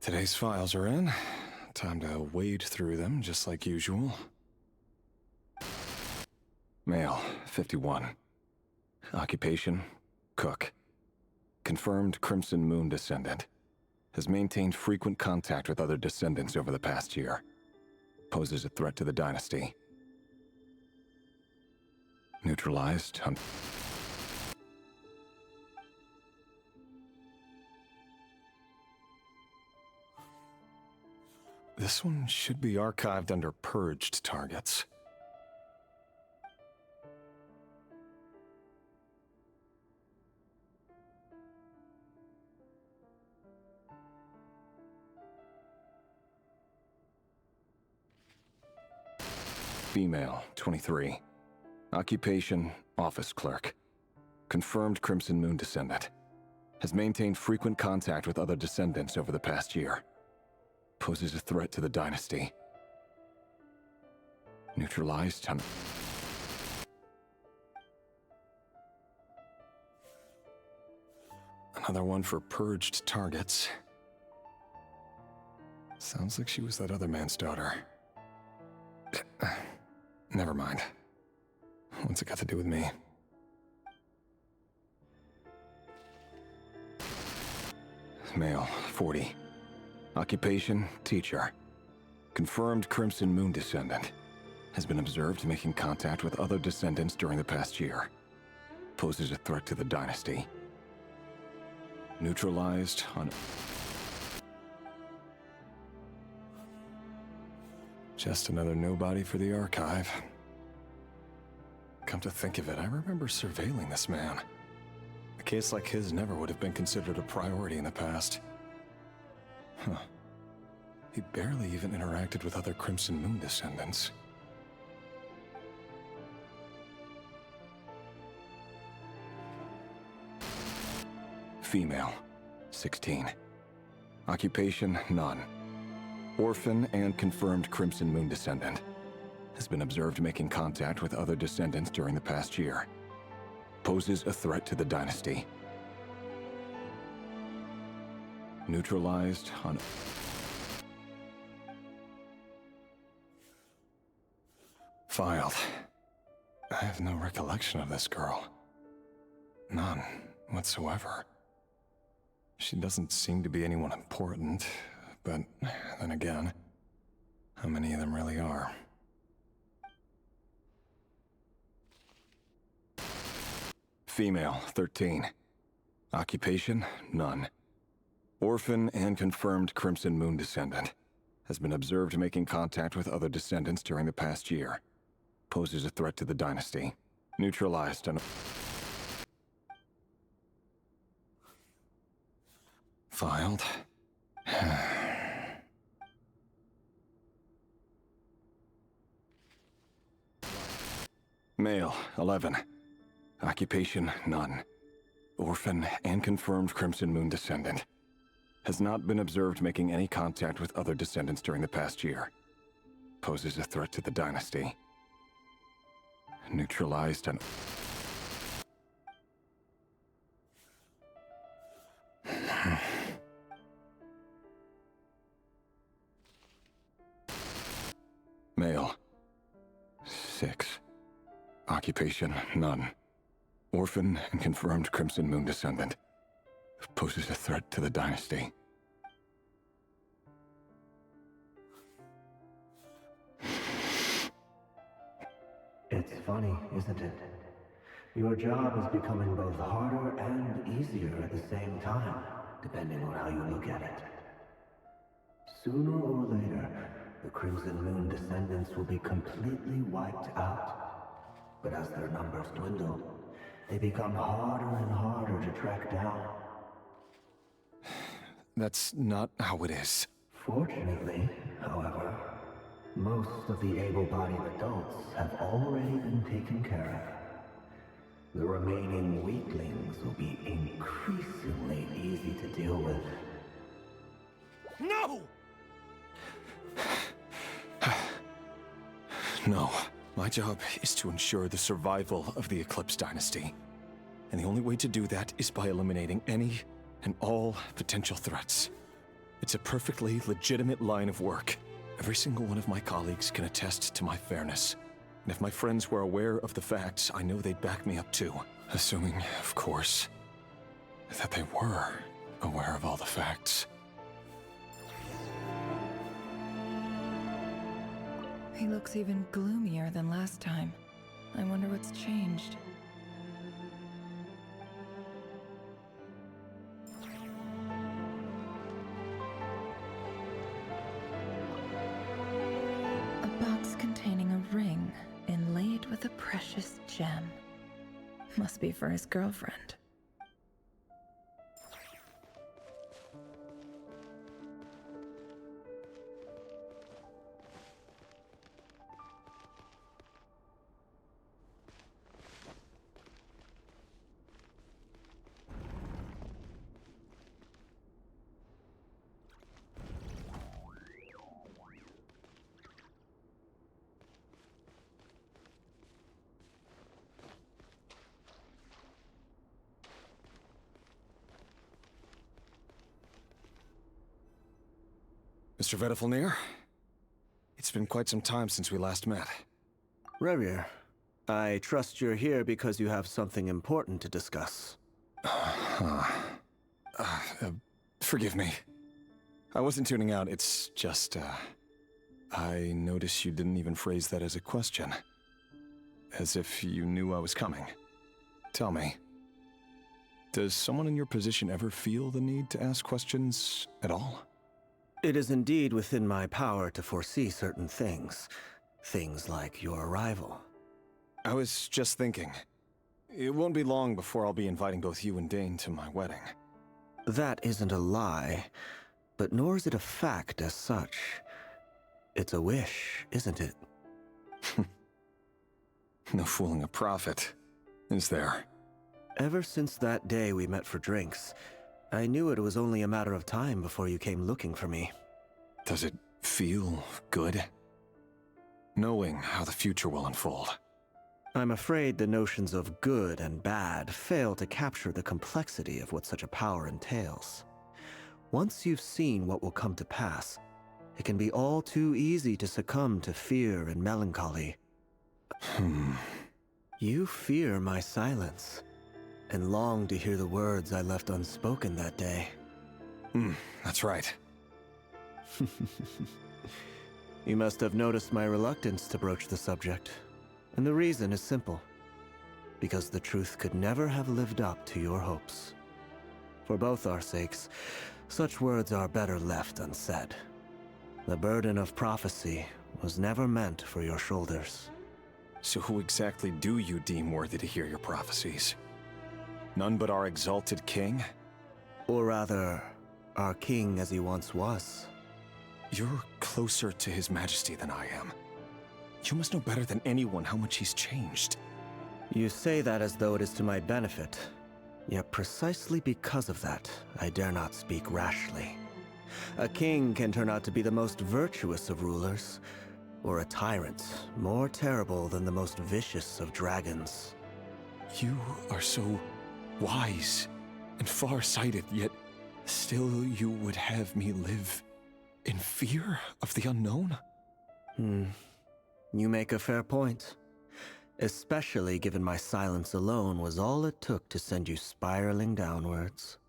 Today's files are in. Time to wade through them, just like usual. Male, 51. Occupation, cook. Confirmed Crimson Moon descendant. Has maintained frequent contact with other descendants over the past year. Poses a threat to the dynasty. Neutralized. This one should be archived under purged targets. Female, 23. Occupation, office clerk. Confirmed Crimson Moon descendant. Has maintained frequent contact with other descendants over the past year. Poses a threat to the dynasty. Neutralized. Another one for purged targets. Sounds like she was that other man's daughter. Never mind. What's it got to do with me? Male, 40. Occupation, teacher. Confirmed Crimson Moon descendant. Has been observed making contact with other descendants during the past year. Poses a threat to the dynasty. Neutralized on... Just another nobody for the archive. Come to think of it, I remember surveilling this man. A case like his never would have been considered a priority in the past. Huh. He barely even interacted with other Crimson Moon descendants. Female, 16. Occupation, none. Orphan and confirmed Crimson Moon descendant. Has been observed making contact with other descendants during the past year. Poses a threat to the dynasty. Neutralized on... Filed. I have no recollection of this girl. None whatsoever. She doesn't seem to be anyone important, but then again, how many of them really are? Female, 13. Occupation, none. Orphan and confirmed Crimson Moon descendant. has been observed making contact with other descendants during the past year. Poses a threat to the dynasty. Neutralized and... Filed. Male, 11. Occupation, none. Orphan and confirmed Crimson Moon descendant. Has not been observed making any contact with other descendants during the past year. Poses a threat to the dynasty. Neutralized and... Male. 6. Occupation, none. Orphan and confirmed Crimson Moon descendant. Poses a threat to the dynasty. It's funny, isn't it? Your job is becoming both harder and easier at the same time, depending on how you look at it. Sooner or later, the Crimson Moon descendants will be completely wiped out. But as their numbers dwindle, they become harder and harder to track down. That's not how it is. Fortunately, however, most of the able-bodied adults have already been taken care of. The remaining weaklings will be increasingly easy to deal with. No! No. My job is to ensure the survival of the Eclipse Dynasty. And the only way to do that is by eliminating any and all potential threats. It's a perfectly legitimate line of work. Every single one of my colleagues can attest to my fairness. And if my friends were aware of the facts, I know they'd back me up too. Assuming, of course, that they were aware of all the facts. He looks even gloomier than last time. I wonder what's changed. A box containing a ring inlaid with a precious gem. Must be for his girlfriend. Mr. Vedifalnir? It's been quite some time since we last met. Revier, I trust you're here because you have something important to discuss. Forgive me. I wasn't tuning out, it's just, I noticed you didn't even phrase that as a question. As if you knew I was coming. Tell me, does someone in your position ever feel the need to ask questions at all? It is indeed within my power to foresee certain things. Things like your arrival. I was just thinking. It won't be long before I'll be inviting both you and Dane to my wedding. That isn't a lie, but nor is it a fact as such. It's a wish, isn't it? No fooling a prophet, is there? Ever since that day we met for drinks, I knew it was only a matter of time before you came looking for me. Does it feel good? Knowing how the future will unfold. I'm afraid the notions of good and bad fail to capture the complexity of what such a power entails. Once you've seen what will come to pass, it can be all too easy to succumb to fear and melancholy. You fear my silence, and long to hear the words I left unspoken that day. That's right. You must have noticed my reluctance to broach the subject. And the reason is simple. Because the truth could never have lived up to your hopes. For both our sakes, such words are better left unsaid. The burden of prophecy was never meant for your shoulders. So who exactly do you deem worthy to hear your prophecies? None but our exalted king? Or rather, our king as he once was. You're closer to his majesty than I am. You must know better than anyone how much he's changed. You say that as though it is to my benefit. Yet precisely because of that, I dare not speak rashly. A king can turn out to be the most virtuous of rulers, or a tyrant more terrible than the most vicious of dragons. You are so wise and far-sighted, yet still you would have me live in fear of the unknown? You make a fair point. Especially given my silence alone was all it took to send you spiraling downwards.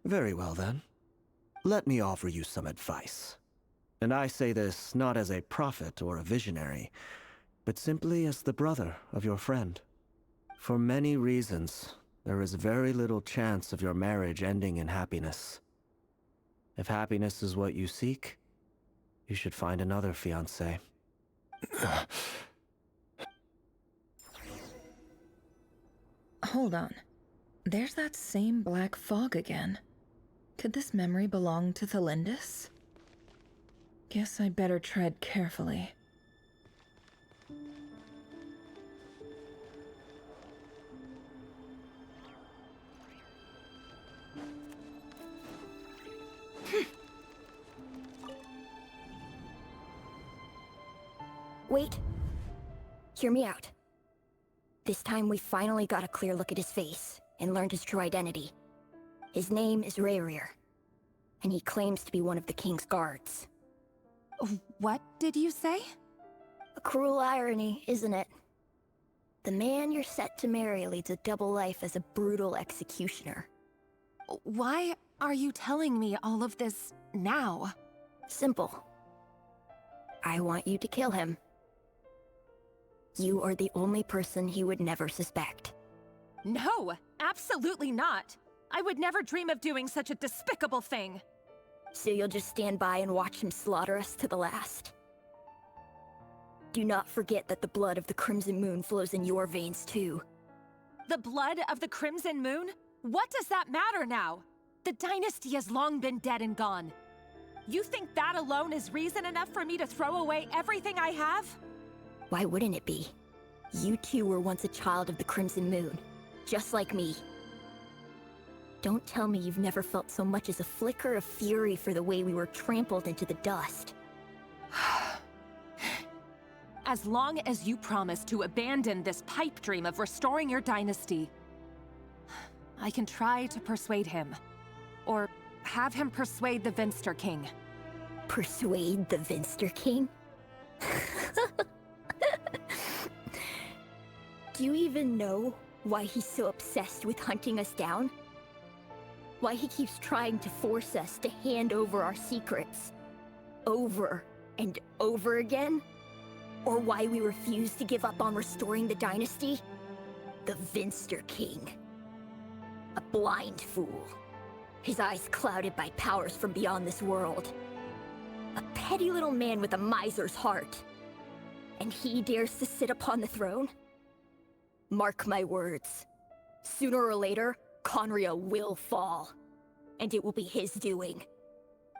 Very well then. Let me offer you some advice. And I say this not as a prophet or a visionary, but simply as the brother of your friend. For many reasons, there is very little chance of your marriage ending in happiness. If happiness is what you seek, you should find another fiancé. Hold on. There's that same black fog again. Could this memory belong to Thelindis? Guess I'd better tread carefully. Wait. Hear me out. This time we finally got a clear look at his face and learned his true identity. His name is Rayrir, and he claims to be one of the king's guards. What did you say? A cruel irony, isn't it? The man you're set to marry leads a double life as a brutal executioner. Why are you telling me all of this now? Simple. I want you to kill him. You are the only person he would never suspect. No, absolutely not. I would never dream of doing such a despicable thing. So you'll just stand by and watch him slaughter us to the last? Do not forget that the blood of the Crimson Moon flows in your veins too. The blood of the Crimson Moon? What does that matter now? The dynasty has long been dead and gone. You think that alone is reason enough for me to throw away everything I have? Why wouldn't it be? You two were once a child of the Crimson Moon, just like me. Don't tell me you've never felt so much as a flicker of fury for the way we were trampled into the dust. As long as you promise to abandon this pipe dream of restoring your dynasty, I can try to persuade him. Or have him persuade the Vinster King. Persuade the Vinster King? Do you even know why he's so obsessed with hunting us down? Why he keeps trying to force us to hand over our secrets over and over again? Or why we refuse to give up on restoring the dynasty? The Vinster King. A blind fool. His eyes clouded by powers from beyond this world. A petty little man with a miser's heart. And he dares to sit upon the throne? Mark my words. Sooner or later, Conria will fall. And it will be his doing.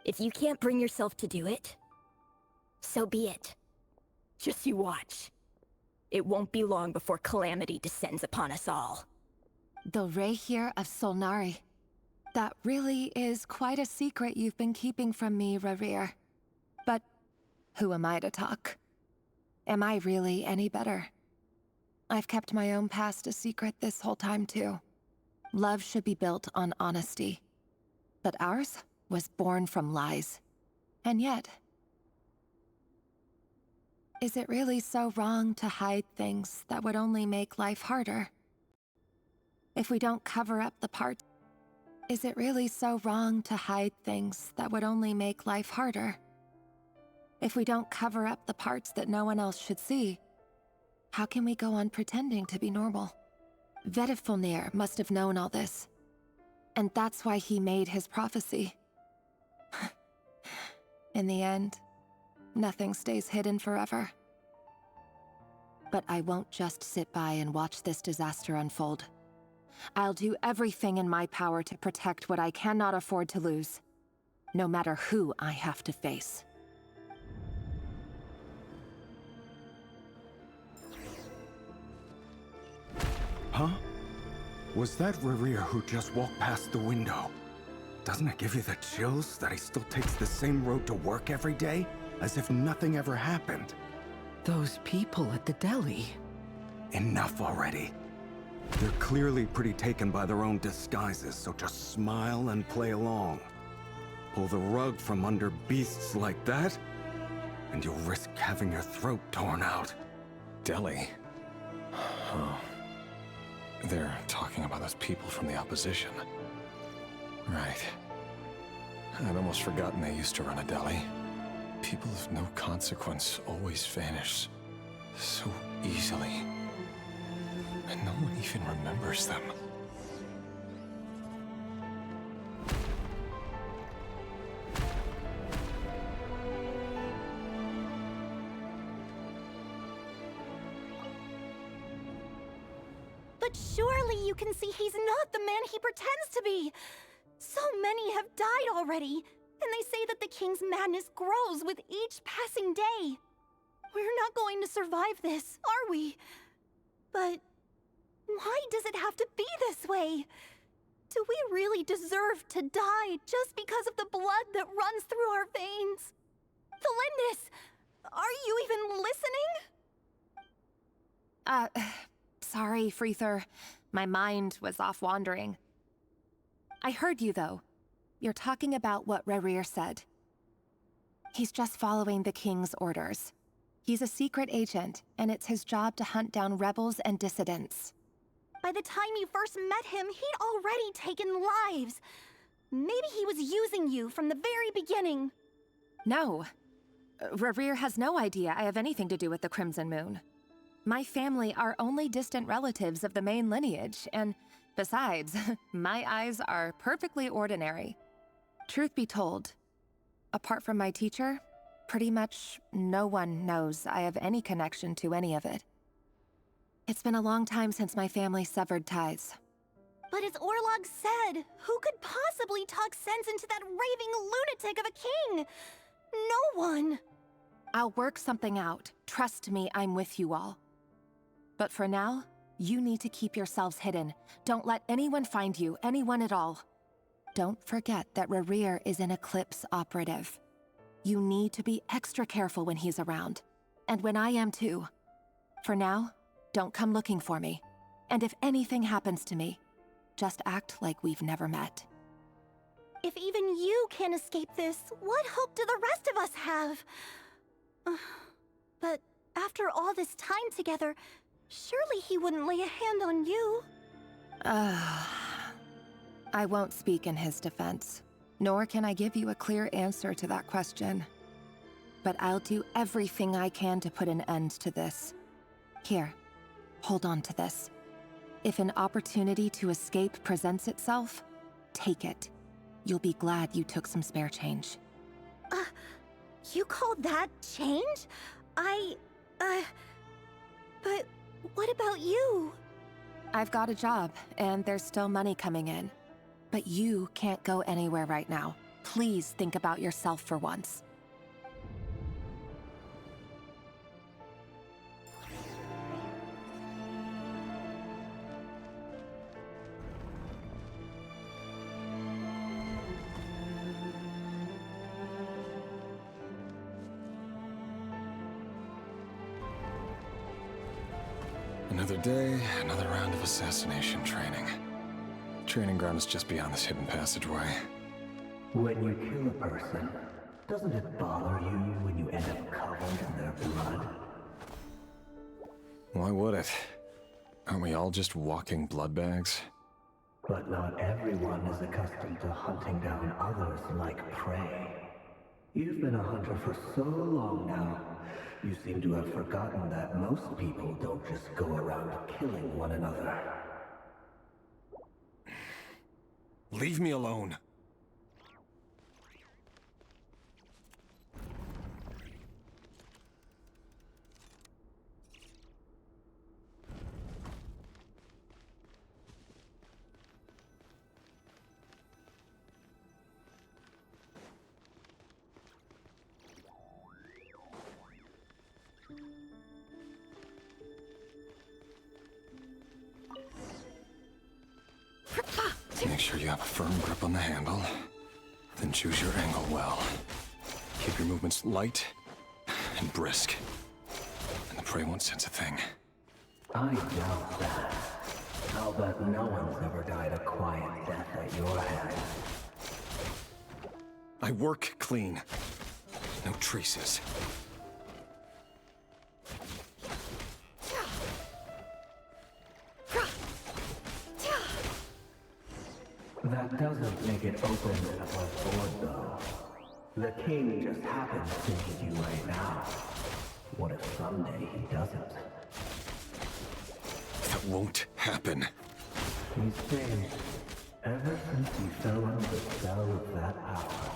If you can't bring yourself to do it, so be it. Just you watch. It won't be long before calamity descends upon us all. The Rayrir of Solnari. That really is quite a secret you've been keeping from me, Rayrir. But who am I to talk? Am I really any better? I've kept my own past a secret this whole time too. Love should be built on honesty. But ours was born from lies. And yet, is it really so wrong to hide things that would only make life harder? If we don't cover up the parts, is it really so wrong to hide things that would only make life harder? If we don't cover up the parts that no one else should see, how can we go on pretending to be normal? Vedifulnir must have known all this. And that's why he made his prophecy. In the end, nothing stays hidden forever. But I won't just sit by and watch this disaster unfold. I'll do everything in my power to protect what I cannot afford to lose, no matter who I have to face. Huh? Was that Rerir who just walked past the window? Doesn't it give you the chills that he still takes the same road to work every day, as if nothing ever happened? Those people at the deli. Enough already. They're clearly pretty taken by their own disguises, so just smile and play along. Pull the rug from under beasts like that, and you'll risk having your throat torn out. Deli? Oh. They're talking about those people from the opposition. Right. I'd almost forgotten they used to run a deli. People of no consequence always vanish so easily. And no one even remembers them. But surely you can see he's not the man he pretends to be. So many have died already, and they say that the king's madness grows with each passing day. We're not going to survive this, are we? But why does it have to be this way? Do we really deserve to die just because of the blood that runs through our veins? Felindis, are you even listening? Sorry, Freether. My mind was off wandering. I heard you, though. You're talking about what Rerir said. He's just following the king's orders. He's a secret agent, and it's his job to hunt down rebels and dissidents. By the time you first met him, he'd already taken lives. Maybe he was using you from the very beginning. No. Rerir has no idea I have anything to do with the Crimson Moon. My family are only distant relatives of the main lineage, and besides, my eyes are perfectly ordinary. Truth be told, apart from my teacher, pretty much no one knows I have any connection to any of it. It's been a long time since my family severed ties. But as Orlog said, who could possibly talk sense into that raving lunatic of a king? No one. I'll work something out. Trust me, I'm with you all. But for now, you need to keep yourselves hidden. Don't let anyone find you, anyone at all. Don't forget that Rerir is an Eclipse operative. You need to be extra careful when he's around. And when I am too. For now, don't come looking for me. And if anything happens to me, just act like we've never met. If even you can't escape this, what hope do the rest of us have? But after all this time together, surely he wouldn't lay a hand on you. I won't speak in his defense, nor can I give you a clear answer to that question. But I'll do everything I can to put an end to this. Here, hold on to this. If an opportunity to escape presents itself, take it. You'll be glad you took some spare change. You call that change? But what about you? I've got a job, and there's still money coming in. But you can't go anywhere right now. Please think about yourself for once. Another day, another round of assassination training. Training ground is just beyond this hidden passageway. When you kill a person, doesn't it bother you when you end up covered in their blood? Why would it? Aren't we all just walking blood bags? But not everyone is accustomed to hunting down others like prey. You've been a hunter for so long now, you seem to have forgotten that most people don't just go around killing one another. Leave me alone. sure you have a firm grip on the handle. Then choose your angle well. Keep your movements light and brisk. And the prey won't sense a thing. I doubt that. I'll bet no one's ever died a quiet death at your hands. I work clean. No traces. That doesn't make it open and above board, though. The king just happens to need you right now. What if someday he doesn't? That won't happen. He's changed. Ever since he fell under the spell of that power.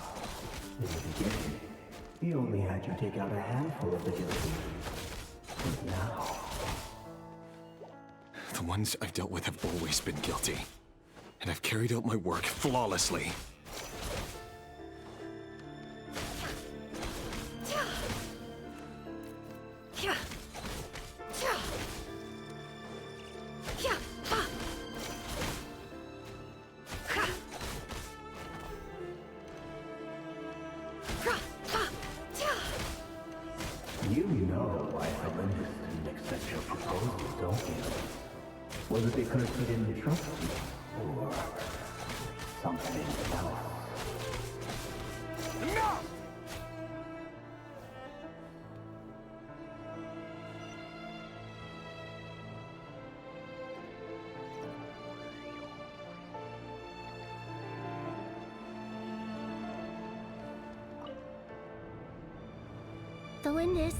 In the beginning, he only had you take out a handful of the guilty. But now... The ones I've dealt with have always been guilty. And I've carried out my work flawlessly. You know why Olympus didn't accept your proposal, don't you? Was it because he didn't trust you? Or something else? No! Delindis,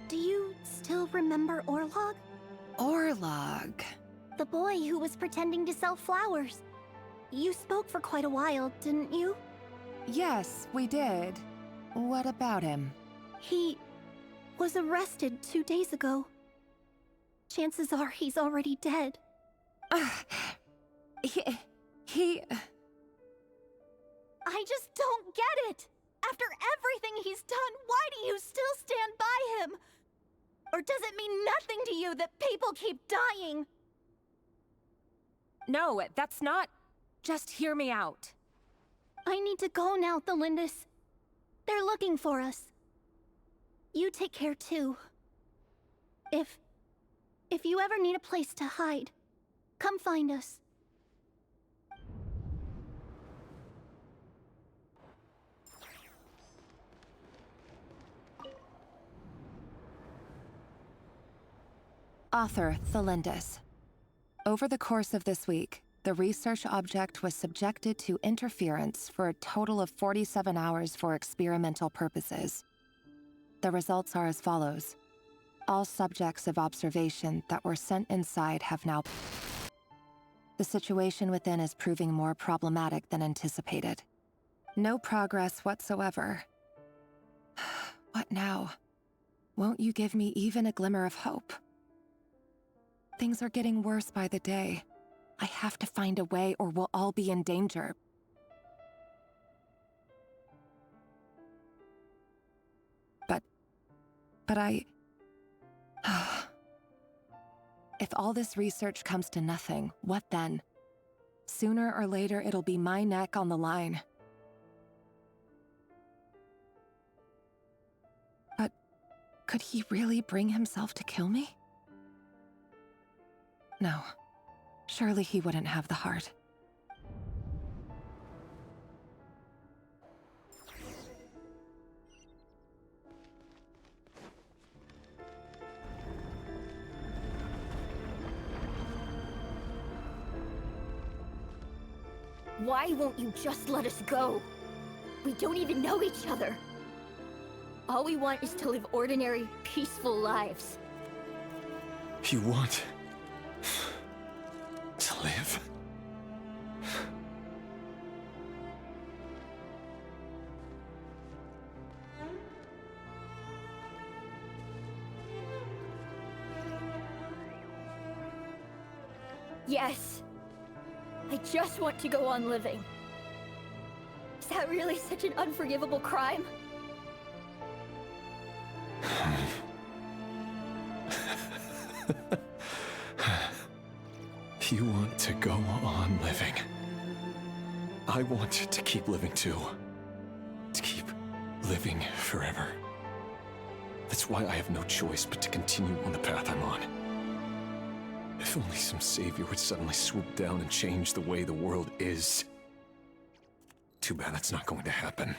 do you still remember Orlog? Orlog? The boy who was pretending to sell flowers. You spoke for quite a while, didn't you? Yes, we did. What about him? He was arrested 2 days ago. Chances are he's already dead. He... I just don't get it! After everything he's done, why do you still stand by him? Or does it mean nothing to you that people keep dying? No, that's not... Just hear me out. I need to go now, Thelindis. They're looking for us. You take care too. If you ever need a place to hide, come find us. Author Thelindis. Over the course of this week, the research object was subjected to interference for a total of 47 hours for experimental purposes. The results are as follows. All subjects of observation that were sent inside have now... The situation within is proving more problematic than anticipated. No progress whatsoever. What now? Won't you give me even a glimmer of hope? Things are getting worse by the day. I have to find a way or we'll all be in danger. But I... If all this research comes to nothing, what then? Sooner or later, it'll be my neck on the line. But could he really bring himself to kill me? No. Surely he wouldn't have the heart. Why won't you just let us go? We don't even know each other. All we want is to live ordinary, peaceful lives. You want... to live? Yes. I just want to go on living. Is that really such an unforgivable crime? You want to go on living? I want to keep living too. To keep living forever. That's why I have no choice but to continue on the path I'm on. If only some savior would suddenly swoop down and change the way the world is. Too bad that's not going to happen.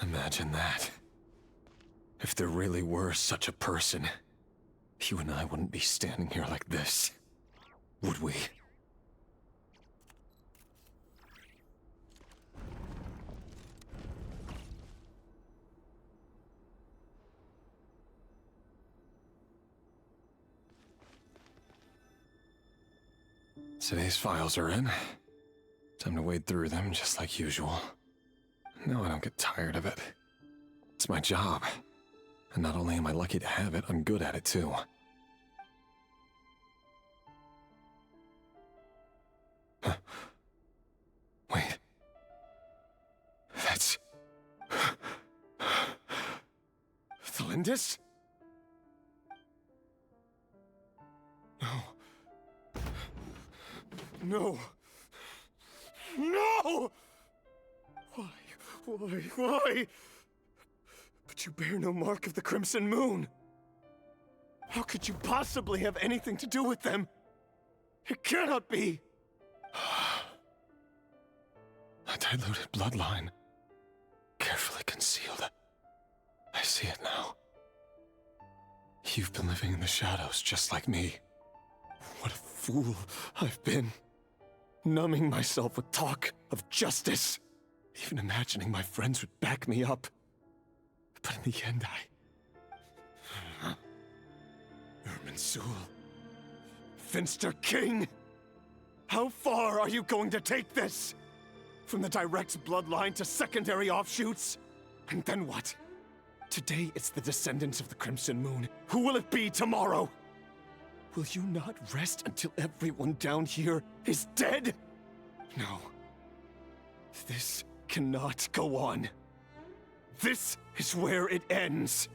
Imagine that. If there really were such a person, you and I wouldn't be standing here like this, would we? Today's files are in. Time to wade through them just like usual. No, I don't get tired of it. It's my job. And not only am I lucky to have it, I'm good at it too. Huh. Wait. That's... Thalindis? No. No. No! Why? But you bear no mark of the Crimson Moon. How could you possibly have anything to do with them? It cannot be! A diluted bloodline. Carefully concealed. I see it now. You've been living in the shadows just like me. What a fool I've been. Numbing myself with talk of justice. Even imagining my friends would back me up. But in the end, Irminsul. Finster King! How far are you going to take this? From the direct bloodline to secondary offshoots? And then what? Today it's the descendants of the Crimson Moon. Who will it be tomorrow? Will you not rest until everyone down here is dead? No. This cannot go on. This is where it ends.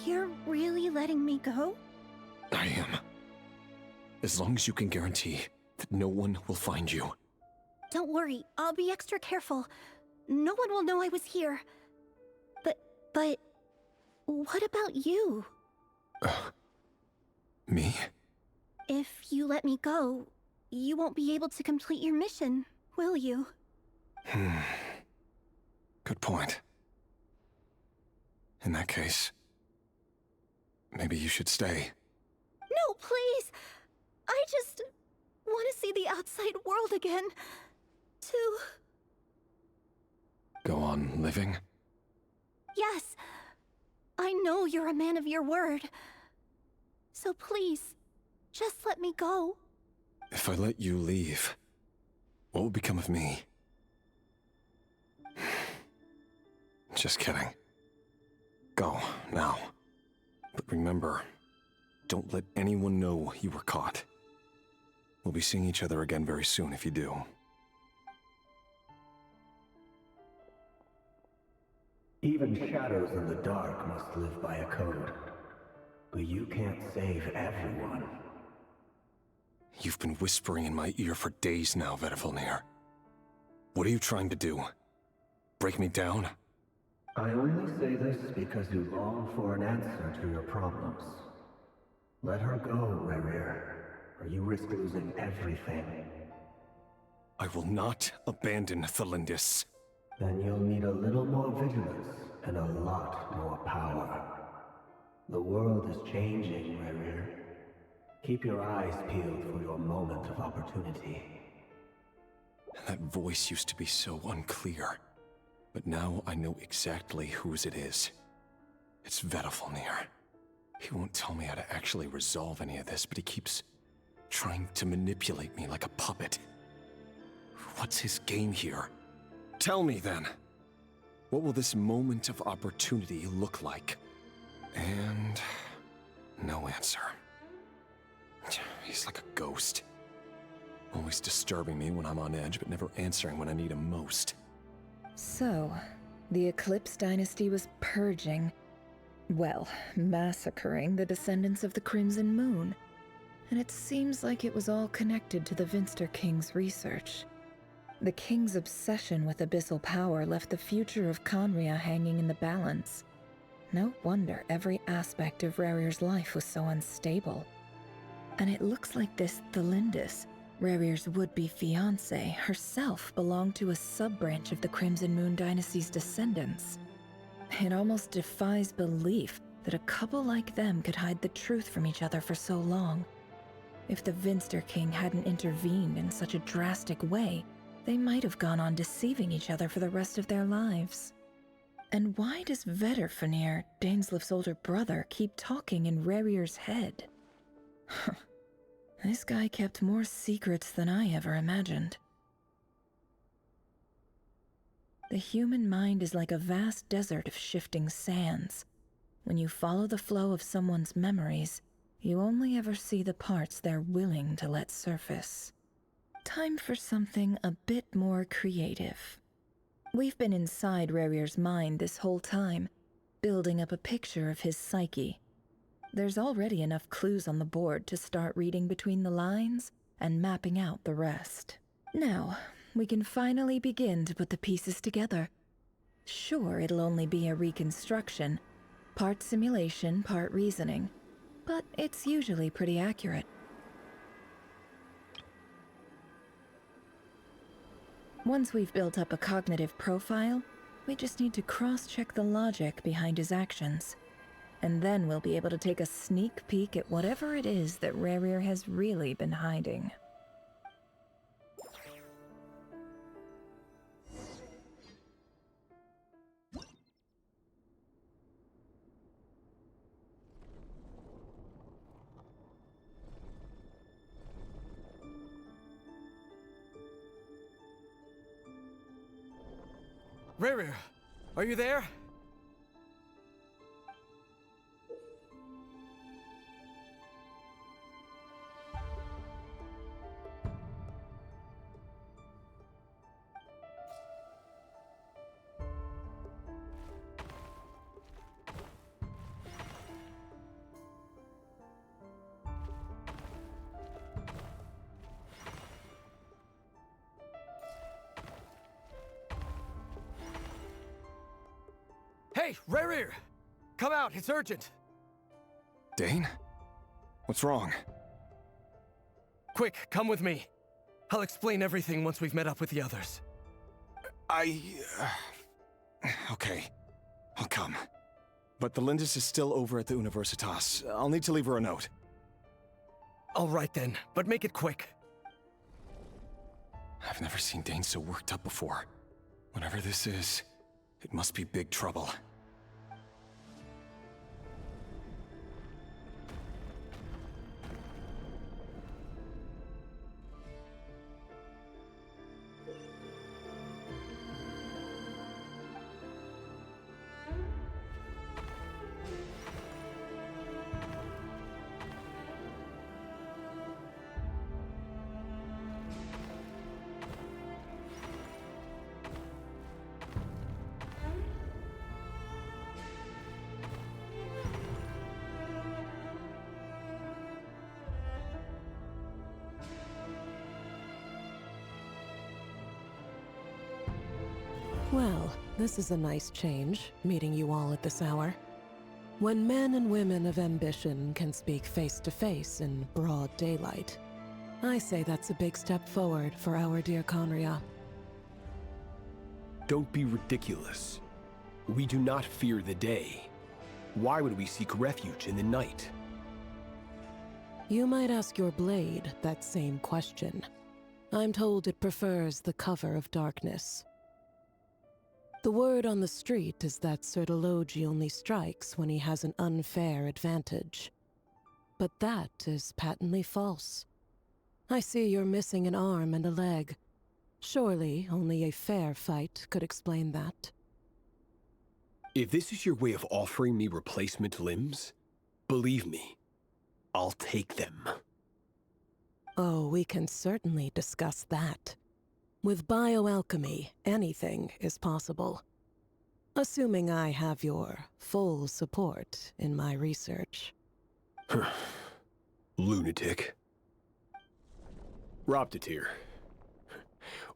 You're really letting me go? I am. As long as you can guarantee that no one will find you. Don't worry, I'll be extra careful. No one will know I was here. But... what about you? Me? If you let me go, you won't be able to complete your mission, will you? Good point. In that case, maybe you should stay. No, please! I just want to see the outside world again. To... Go on living? Yes. I know you're a man of your word. So please, just let me go. If I let you leave, what will become of me? Just kidding. Go, now. But remember, don't let anyone know you were caught. We'll be seeing each other again very soon if you do. Even shadows in the dark must live by a code. But you can't save everyone. You've been whispering in my ear for days now, Vedifalnir. What are you trying to do? Break me down? I only say this because you long for an answer to your problems. Let her go, Rerir, or you risk losing everything. I will not abandon Thalindis. Then you'll need a little more vigilance and a lot more power. The world is changing, Rerir. Keep your eyes peeled for your moment of opportunity. That voice used to be so unclear. But now I know exactly whose it is. It's Vedafalnir. He won't tell me how to actually resolve any of this, but he keeps trying to manipulate me like a puppet. What's his game here? Tell me then. What will this moment of opportunity look like? And no answer. He's like a ghost. Always disturbing me when I'm on edge, but never answering when I need him most. So, the Eclipse Dynasty was purging, well, massacring the descendants of the Crimson Moon. And it seems like it was all connected to the Vinster King's research. The King's obsession with abyssal power left the future of Conria hanging in the balance. No wonder every aspect of Rerir's life was so unstable. And it looks like this Thelindis, Rerir's would-be fiancée, herself belonged to a sub-branch of the Crimson Moon Dynasty's descendants. It almost defies belief that a couple like them could hide the truth from each other for so long. If the Vinster King hadn't intervened in such a drastic way, they might have gone on deceiving each other for the rest of their lives. And why does Vedafalnir, Dainslif's older brother, keep talking in Rerir's head? This guy kept more secrets than I ever imagined. The human mind is like a vast desert of shifting sands. When you follow the flow of someone's memories, you only ever see the parts they're willing to let surface. Time for something a bit more creative. We've been inside Rerir's mind this whole time, building up a picture of his psyche. There's already enough clues on the board to start reading between the lines and mapping out the rest. Now, we can finally begin to put the pieces together. Sure, it'll only be a reconstruction, part simulation, part reasoning, but it's usually pretty accurate. Once we've built up a cognitive profile, we just need to cross-check the logic behind his actions. And then we'll be able to take a sneak peek at whatever it is that Rerir has really been hiding. Rerir, are you there? Hey, Rerir! Come out, it's urgent! Dane? What's wrong? Quick, come with me. I'll explain everything once we've met up with the others. Okay. I'll come. But the Lindis is still over at the Universitas. I'll need to leave her a note. All right then, but make it quick. I've never seen Dane so worked up before. Whatever this is, it must be big trouble. Well, this is a nice change, meeting you all at this hour. When men and women of ambition can speak face to face in broad daylight, I say that's a big step forward for our dear Conria. Don't be ridiculous. We do not fear the day. Why would we seek refuge in the night? You might ask your blade that same question. I'm told it prefers the cover of darkness. The word on the street is that Sertology only strikes when he has an unfair advantage. But that is patently false. I see you're missing an arm and a leg. Surely only a fair fight could explain that. If this is your way of offering me replacement limbs, believe me, I'll take them. Oh, we can certainly discuss that. With bioalchemy, anything is possible. Assuming I have your full support in my research. Lunatic. Roptatir,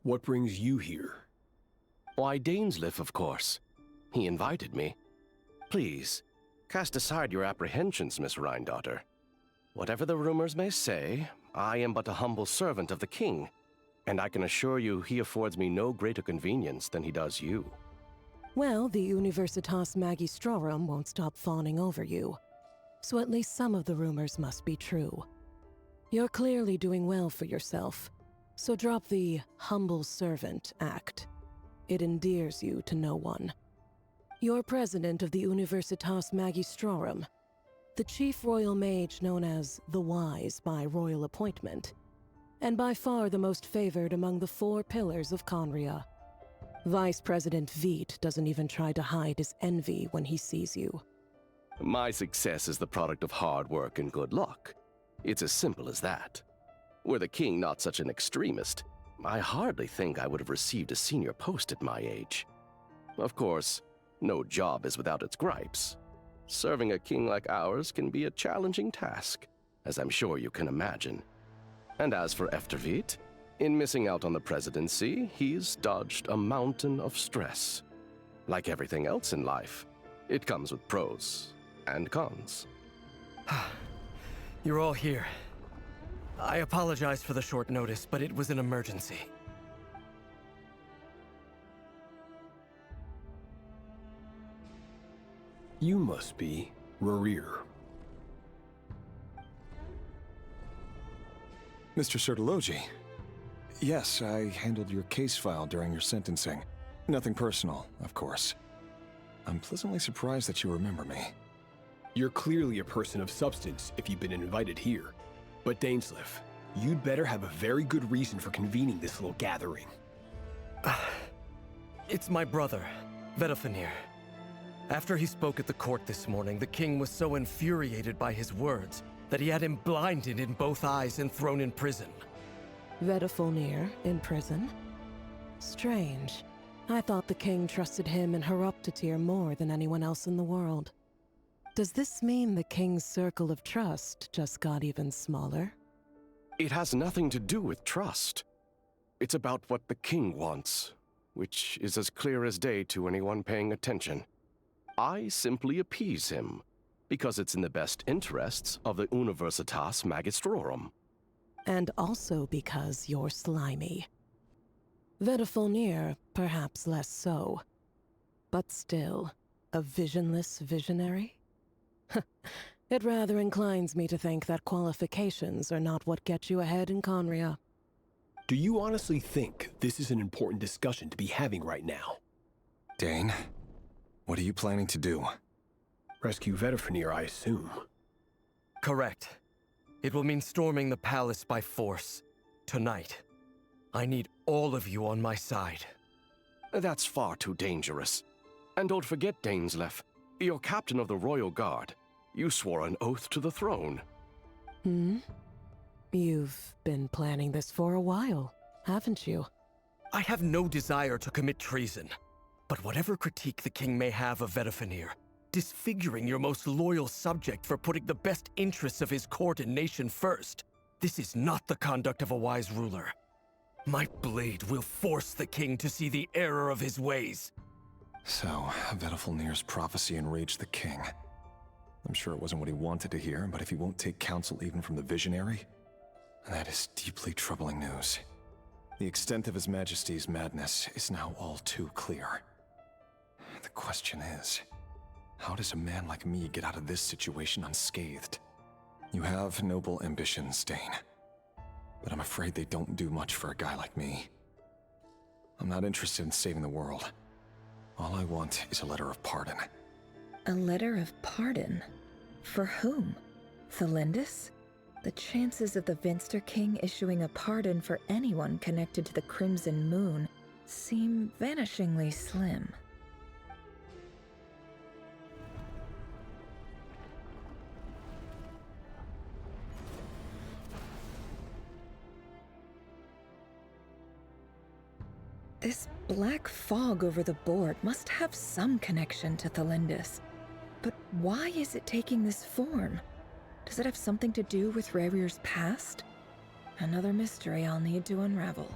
what brings you here? Why, Dainsleif, of course. He invited me. Please, cast aside your apprehensions, Miss Rhine-daughter. Whatever the rumors may say, I am but a humble servant of the king, and I can assure you he affords me no greater convenience than he does you. Well, the Universitas Magistrorum won't stop fawning over you, so at least some of the rumors must be true. You're clearly doing well for yourself, so drop the humble servant act. It endears you to no one. You're president of the Universitas Magistrorum, the chief royal mage known as the Wise by royal appointment, and by far the most favored among the 4 pillars of Conria. Vice President Veit doesn't even try to hide his envy when he sees you. My success is the product of hard work and good luck. It's as simple as that. Were the king not such an extremist, I hardly think I would have received a senior post at my age. Of course, no job is without its gripes. Serving a king like ours can be a challenging task, as I'm sure you can imagine. And as for Efterveit, in missing out on the presidency, he's dodged a mountain of stress. Like everything else in life, it comes with pros and cons. You're all here. I apologize for the short notice, but it was an emergency. You must be Rerir. Mr. Sertology. Yes, I handled your case file during your sentencing. Nothing personal, of course. I'm pleasantly surprised that you remember me. You're clearly a person of substance if you've been invited here. But Dainsleif, you'd better have a very good reason for convening this little gathering. It's my brother, Vedofenir. After he spoke at the court this morning, the king was so infuriated by his words that he had him blinded in both eyes and thrown in prison. Vedofenir in prison? Strange. I thought the king trusted him and Roptatir more than anyone else in the world. Does this mean the king's circle of trust just got even smaller? It has nothing to do with trust. It's about what the king wants, which is as clear as day to anyone paying attention. I simply appease him, because it's in the best interests of the Universitas Magistrorum. And also because you're slimy. Vedofenir, perhaps less so. But still, a visionless visionary? It rather inclines me to think that qualifications are not what get you ahead in Conria. Do you honestly think this is an important discussion to be having right now? Dane, what are you planning to do? Rescue Vedofenir, I assume. Correct. It will mean storming the palace by force. Tonight. I need all of you on my side. That's far too dangerous. And don't forget, Dainsleif, you're captain of the Royal Guard. You swore an oath to the throne. You've been planning this for a while, haven't you? I have no desire to commit treason. But whatever critique the king may have of Vedofenir, disfiguring your most loyal subject for putting the best interests of his court and nation first, this is not the conduct of a wise ruler. My blade will force the king to see the error of his ways. So, Vedofenir's prophecy enraged the king. I'm sure it wasn't what he wanted to hear, but if he won't take counsel even from the visionary, that is deeply troubling news. The extent of His Majesty's madness is now all too clear. The question is, How does a man like me get out of this situation unscathed? You have noble ambitions, Dane. But I'm afraid they don't do much for a guy like me. I'm not interested in saving the world. All I want is a letter of pardon. A letter of pardon? For whom? Thelindis? The chances of the Vinster King issuing a pardon for anyone connected to the Crimson Moon seem vanishingly slim. This black fog over the board must have some connection to Thelindis. But why is it taking this form? Does it have something to do with Rerir's past? Another mystery I'll need to unravel.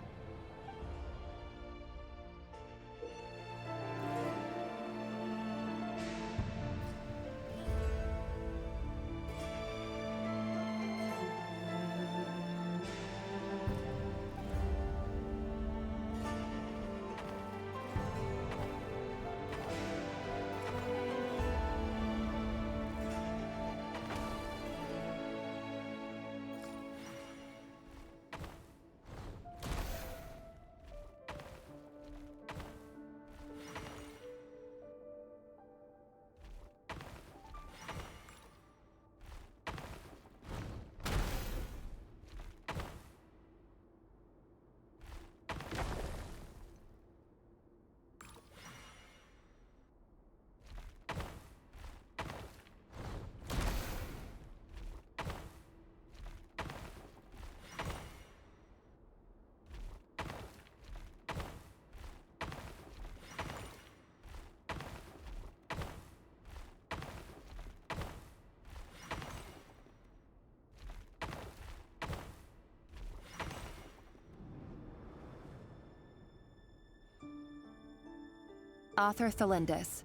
Author Thelindis.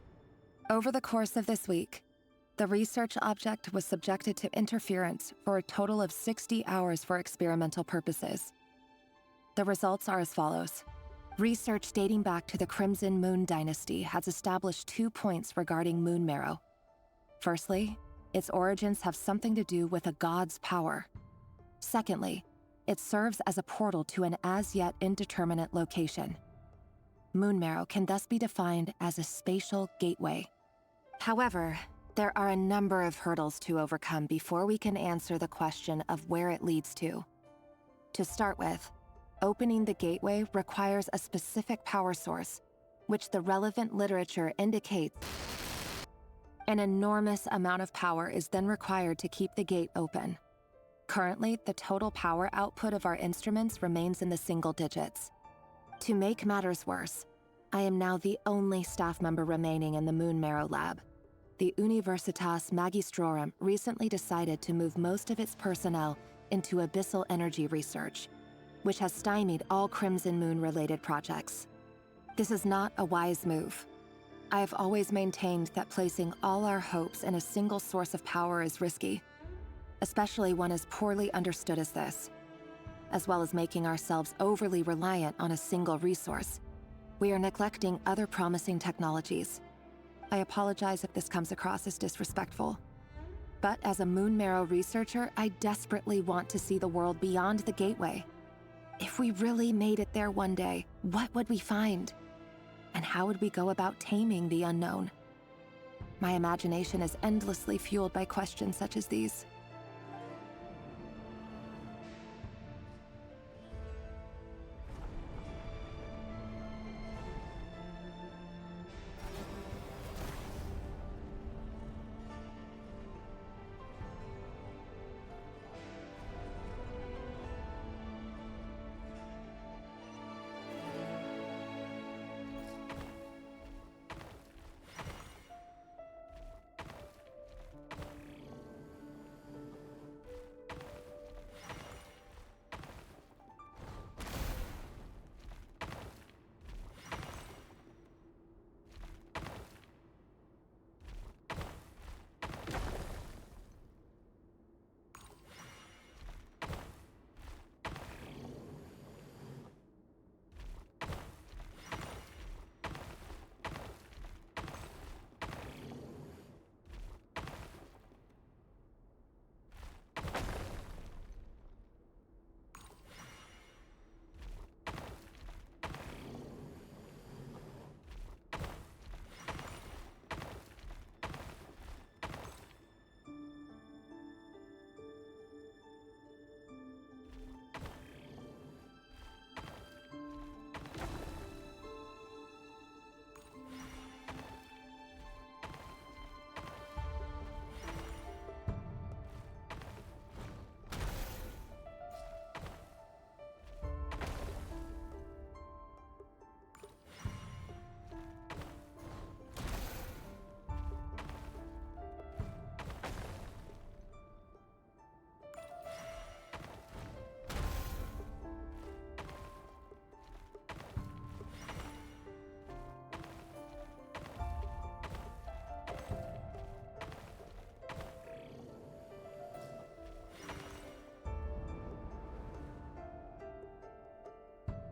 Over the course of this week, the research object was subjected to interference for a total of 60 hours for experimental purposes. The results are as follows. Research dating back to the Crimson Moon Dynasty has established 2 points regarding moon marrow. Firstly, its origins have something to do with a god's power. Secondly, it serves as a portal to an as-yet indeterminate location. Moon marrow can thus be defined as a spatial gateway. However, there are a number of hurdles to overcome before we can answer the question of where it leads to. To start with, opening the gateway requires a specific power source, which the relevant literature indicates. An enormous amount of power is then required to keep the gate open. Currently, the total power output of our instruments remains in the single digits. To make matters worse, I am now the only staff member remaining in the Moon Marrow Lab. The Universitas Magistrorum recently decided to move most of its personnel into abyssal energy research, which has stymied all Crimson Moon-related projects. This is not a wise move. I have always maintained that placing all our hopes in a single source of power is risky, especially one as poorly understood as this. As well as making ourselves overly reliant on a single resource, we are neglecting other promising technologies. I apologize if this comes across as disrespectful. But as a Moon Marrow researcher, I desperately want to see the world beyond the gateway. If we really made it there one day, what would we find? And how would we go about taming the unknown? My imagination is endlessly fueled by questions such as these.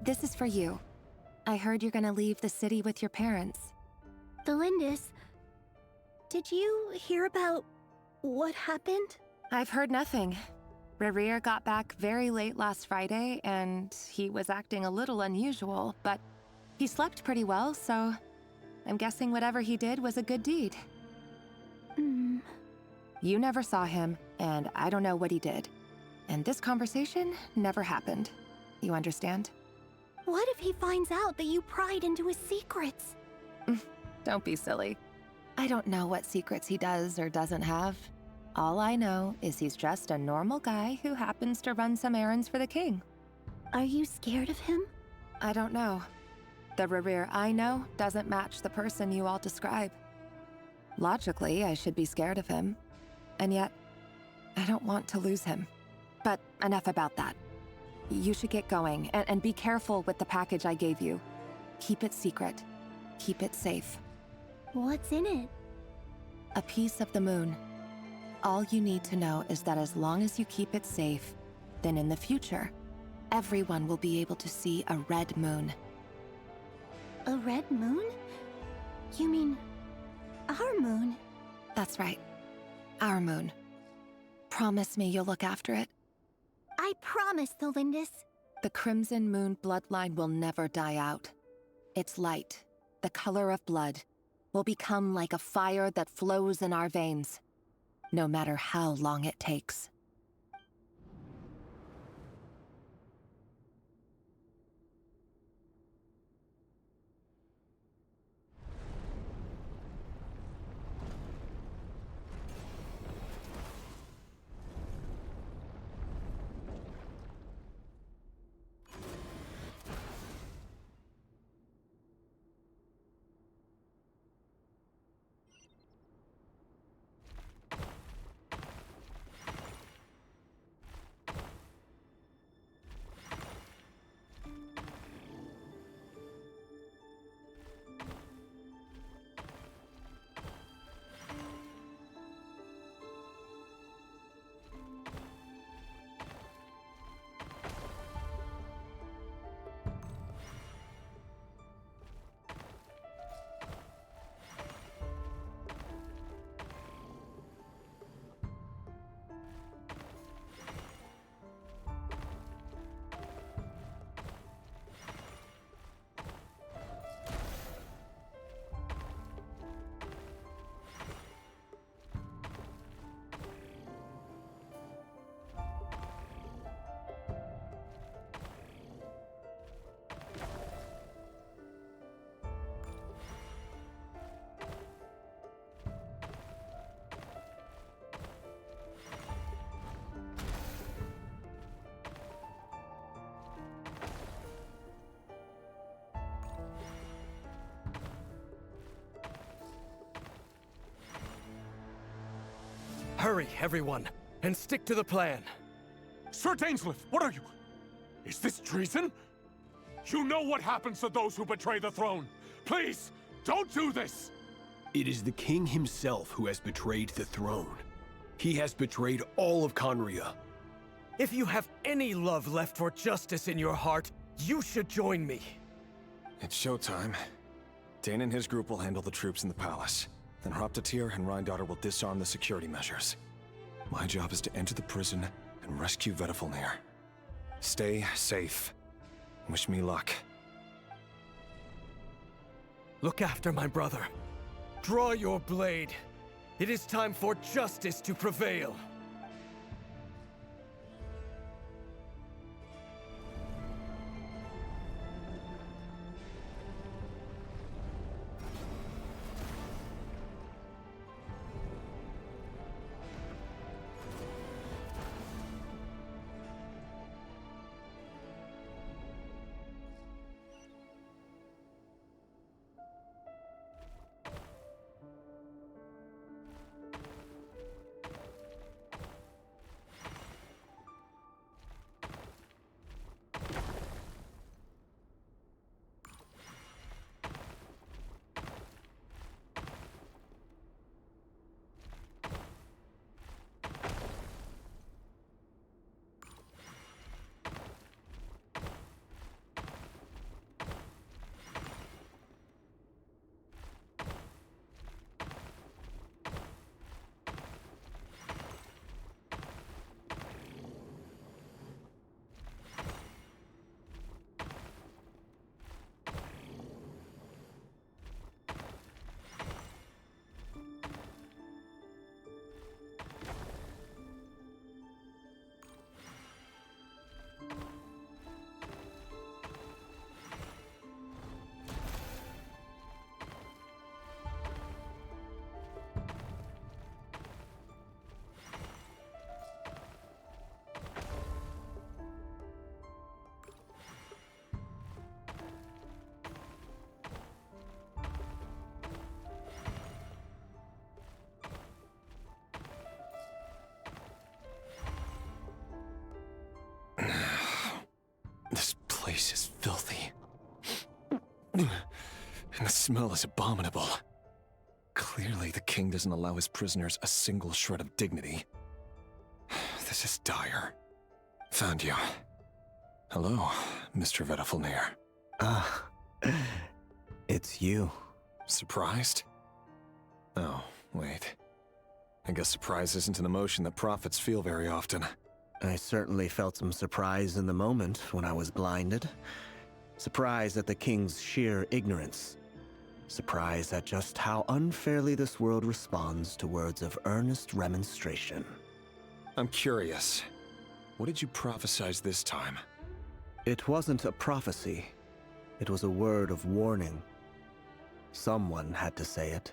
This is for you. I heard you're gonna leave the city with your parents. The Lindis, did you hear about what happened? I've heard nothing. Rerir got back very late last Friday, and he was acting a little unusual, but he slept pretty well, so I'm guessing whatever he did was a good deed. You never saw him, and I don't know what he did. And this conversation never happened. You understand? What if he finds out that you pried into his secrets? Don't be silly. I don't know what secrets he does or doesn't have. All I know is he's just a normal guy who happens to run some errands for the king. Are you scared of him? I don't know. The Rerir I know doesn't match the person you all describe. Logically, I should be scared of him. And yet, I don't want to lose him. But enough about that. You should get going, and be careful with the package I gave you. Keep it secret. Keep it safe. What's in it? A piece of the moon. All you need to know is that as long as you keep it safe, then in the future, everyone will be able to see a red moon. A red moon? You mean our moon? That's right. Our moon. Promise me you'll look after it. I promise, the Lindis. The Crimson Moon bloodline will never die out. Its light, the color of blood, will become like a fire that flows in our veins, no matter how long it takes. Hurry, everyone, and stick to the plan. Sir Dainsleif, what are you? Is this treason? You know what happens to those who betray the throne. Please, don't do this! It is the king himself who has betrayed the throne. He has betrayed all of Conria. If you have any love left for justice in your heart, you should join me. It's showtime. Dane and his group will handle the troops in the palace. Then Hraptatir and Rheindotter will disarm the security measures. My job is to enter the prison and rescue Vedifalnir. Stay safe. Wish me luck. Look after my brother. Draw your blade. It is time for justice to prevail. place is filthy. And the smell is abominable. Clearly, the king doesn't allow his prisoners a single shred of dignity. This is dire. Found you. Hello, Mr. Vedafulnir. Ah, it's you. Surprised? Oh, wait. I guess surprise isn't an emotion that prophets feel very often. I certainly felt some surprise in the moment when I was blinded. Surprise at the king's sheer ignorance. Surprise at just how unfairly this world responds to words of earnest remonstration. I'm curious. What did you prophesize this time? It wasn't a prophecy. It was a word of warning. Someone had to say it.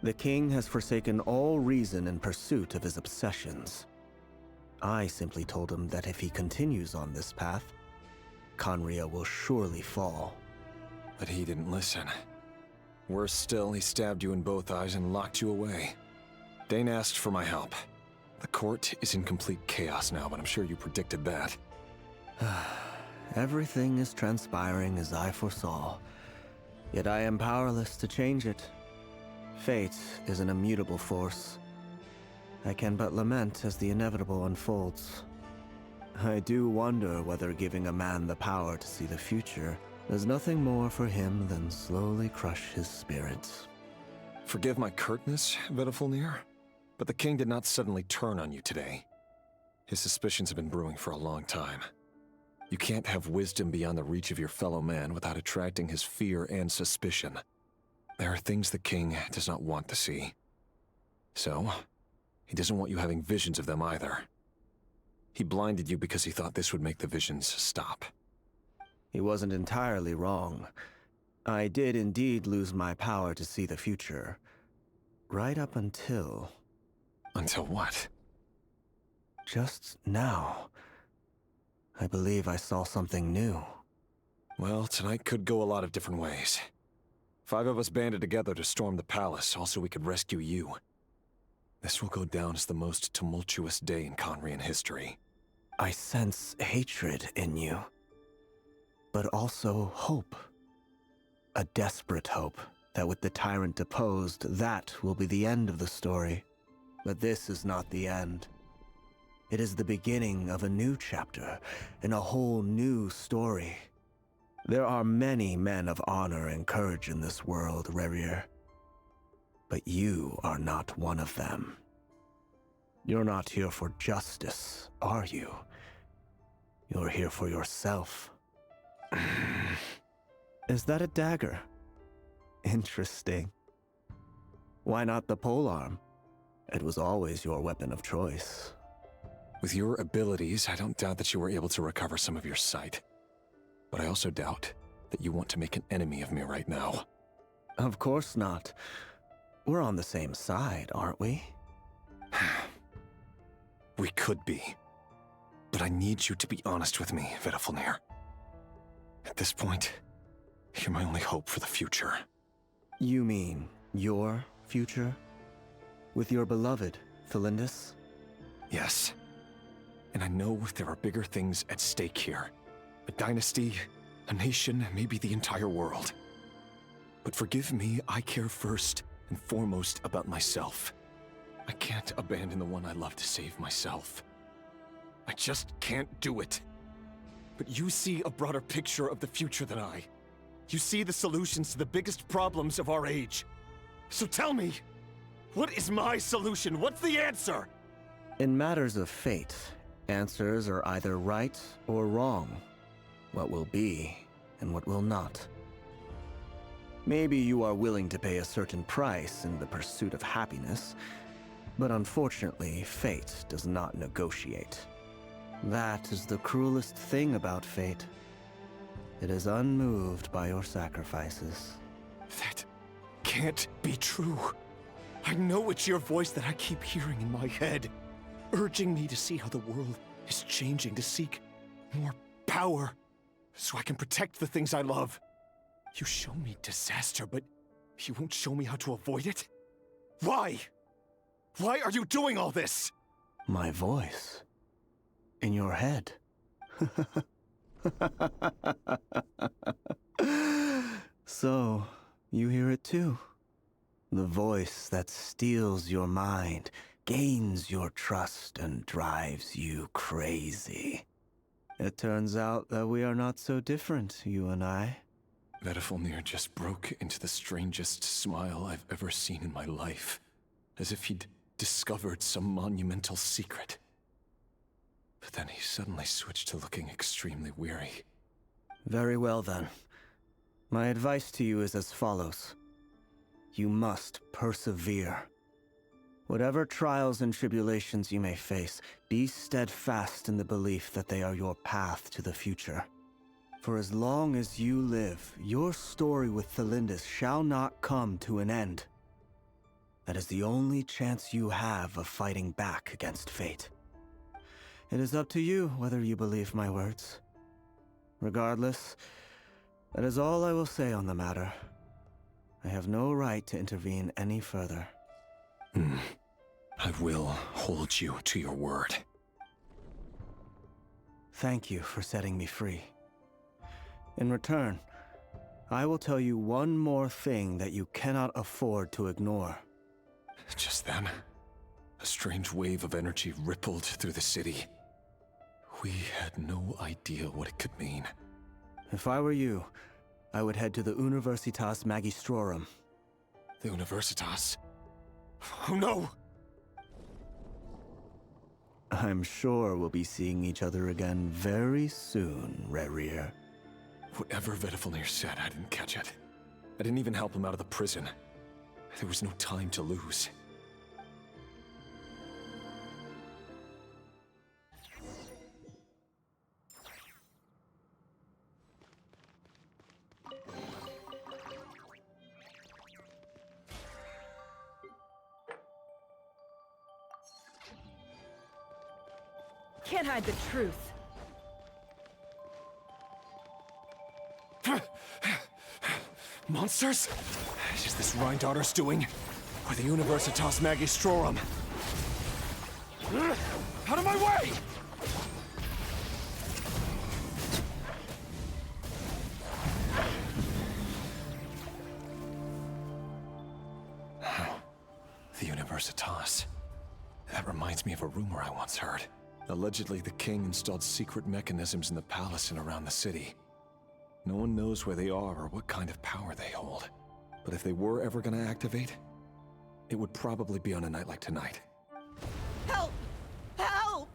The king has forsaken all reason in pursuit of his obsessions. I simply told him that if he continues on this path, Khaenri'ah will surely fall. But he didn't listen. Worse still, he stabbed you in both eyes and locked you away. Dane asked for my help. The court is in complete chaos now, but I'm sure you predicted that. Everything is transpiring as I foresaw, yet I am powerless to change it. Fate is an immutable force. I can but lament as the inevitable unfolds. I do wonder whether giving a man the power to see the future does nothing more for him than slowly crush his spirits. Forgive my curtness, Vedafulnir, but the king did not suddenly turn on you today. His suspicions have been brewing for a long time. You can't have wisdom beyond the reach of your fellow man without attracting his fear and suspicion. There are things the king does not want to see. So, he doesn't want you having visions of them either. He blinded you because he thought this would make the visions stop. He wasn't entirely wrong. I did indeed lose my power to see the future. Right up until... Until what? Just now. I believe I saw something new. Well, tonight could go a lot of different ways. 5 of us banded together to storm the palace, also we could rescue you. This will go down as the most tumultuous day in Khaenri'ah history. I sense hatred in you. But also hope. A desperate hope that with the tyrant deposed, that will be the end of the story. But this is not the end. It is the beginning of a new chapter, in a whole new story. There are many men of honor and courage in this world, Rerir. But you are not one of them. You're not here for justice, are you? You're here for yourself. Is that a dagger? Interesting. Why not the polearm? It was always your weapon of choice. With your abilities, I don't doubt that you were able to recover some of your sight. But I also doubt that you want to make an enemy of me right now. Of course not. We're on the same side, aren't we? We could be. But I need you to be honest with me, Vedafulnir. At this point, you're my only hope for the future. You mean your future? With your beloved, Felindus? Yes. And I know there are bigger things at stake here. A dynasty, a nation, maybe the entire world. But forgive me, I care first and foremost about myself. I can't abandon the one I love to save myself. I just can't do it. But you see a broader picture of the future than I. You see the solutions to the biggest problems of our age. So tell me, what is my solution? What's the answer? In matters of fate, answers are either right or wrong. What will be, and what will not. Maybe you are willing to pay a certain price in the pursuit of happiness, but unfortunately, fate does not negotiate. That is the cruelest thing about fate. It is unmoved by your sacrifices. That can't be true. I know it's your voice that I keep hearing in my head, urging me to see how the world is changing, to seek more power, so I can protect the things I love. You show me disaster, but you won't show me how to avoid it? Why? Why are you doing all this? My voice. In your head. So, you hear it too? The voice that steals your mind, gains your trust, and drives you crazy. It turns out that we are not so different, you and I. Vedifalnir just broke into the strangest smile I've ever seen in my life, as if he'd discovered some monumental secret. But then he suddenly switched to looking extremely weary. Very well then. My advice to you is as follows. You must persevere. Whatever trials and tribulations you may face, be steadfast in the belief that they are your path to the future. For as long as you live, your story with Thelindis shall not come to an end. That is the only chance you have of fighting back against fate. It is up to you whether you believe my words. Regardless, that is all I will say on the matter. I have no right to intervene any further. I will hold you to your word. Thank you for setting me free. In return, I will tell you one more thing that you cannot afford to ignore. Just then, a strange wave of energy rippled through the city. We had no idea what it could mean. If I were you, I would head to the Universitas Magistrorum. The Universitas? Oh no! I'm sure we'll be seeing each other again very soon, Rerir. Whatever Vedifalnir said, I didn't catch it. I didn't even help him out of the prison. There was no time to lose. Can't hide the truth. Monsters? Is this Rhindaughter's doing? Or the Universitas Magistrorum? Out of my way! The Universitas. That reminds me of a rumor I once heard. Allegedly, the king installed secret mechanisms in the palace and around the city. No one knows where they are or what kind of power they hold. But if they were ever going to activate, it would probably be on a night like tonight. Help! Help!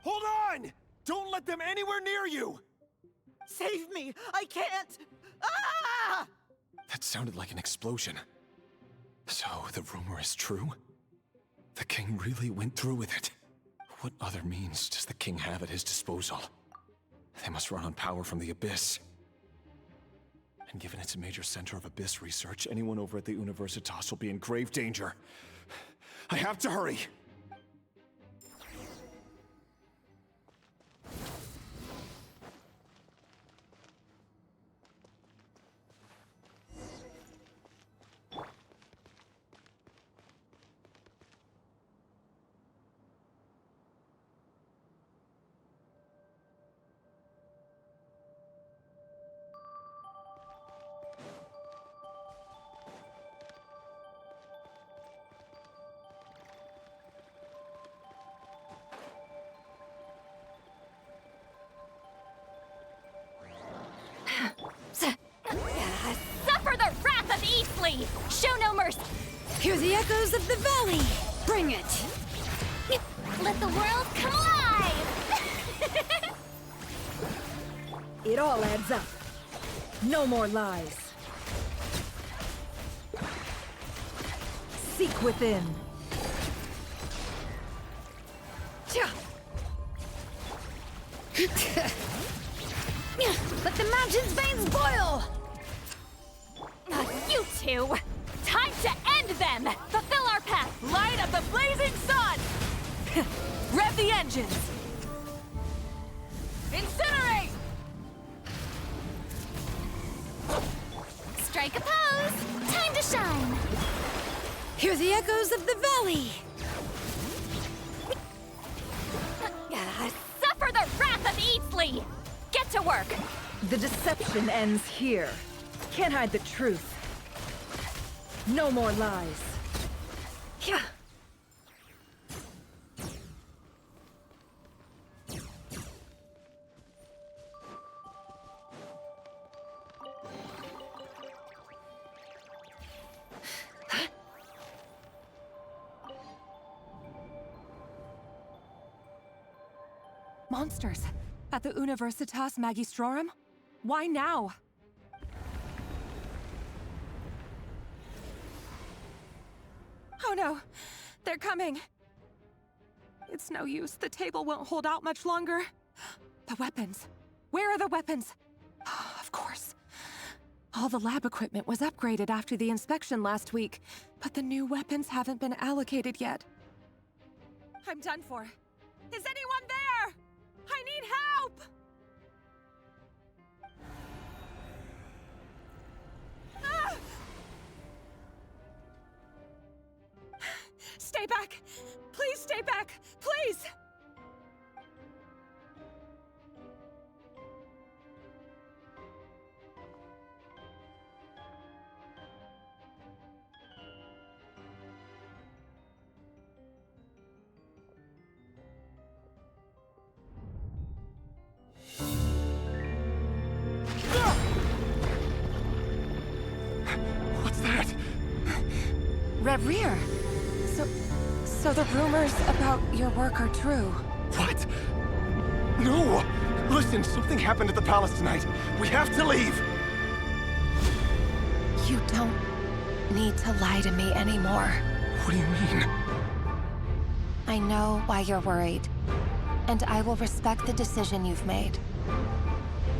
Hold on! Don't let them anywhere near you! Save me! I can't! Ah! That sounded like an explosion. So, the rumor is true? The king really went through with it. What other means does the king have at his disposal? They must run on power from the Abyss. And given it's a major center of Abyss research, anyone over at the Universitas will be in grave danger. I have to hurry! Suffer the wrath of Eastleigh! Show no mercy! Hear the echoes of the valley! Bring it! Let the world come alive! It all adds up. No more lies. Seek within. Let the mountain's veins boil! You two! Time to end them! Fulfill our path! Light of the blazing sun! Rev the engines! Incinerate! Strike a pose! Time to shine! Hear the echoes of the valley! Suffer the wrath of Eastleigh! Get Get to work! The deception ends here. Can't hide the truth. No more lies. Yeah. Monsters. At the Universitas Magistrorum? Why now? Oh no! They're coming! It's no use. The table won't hold out much longer. The weapons. Where are the weapons? Of course. All the lab equipment was upgraded after the inspection last week, but the new weapons haven't been allocated yet. I'm done for. Is anyone there? I need help! Ah! Stay back! Please stay back! Please! What's that? Reverie! So the rumors about your work are true. What? No! Listen, something happened at the palace tonight. We have to leave! You don't need to lie to me anymore. What do you mean? I know why you're worried, and I will respect the decision you've made.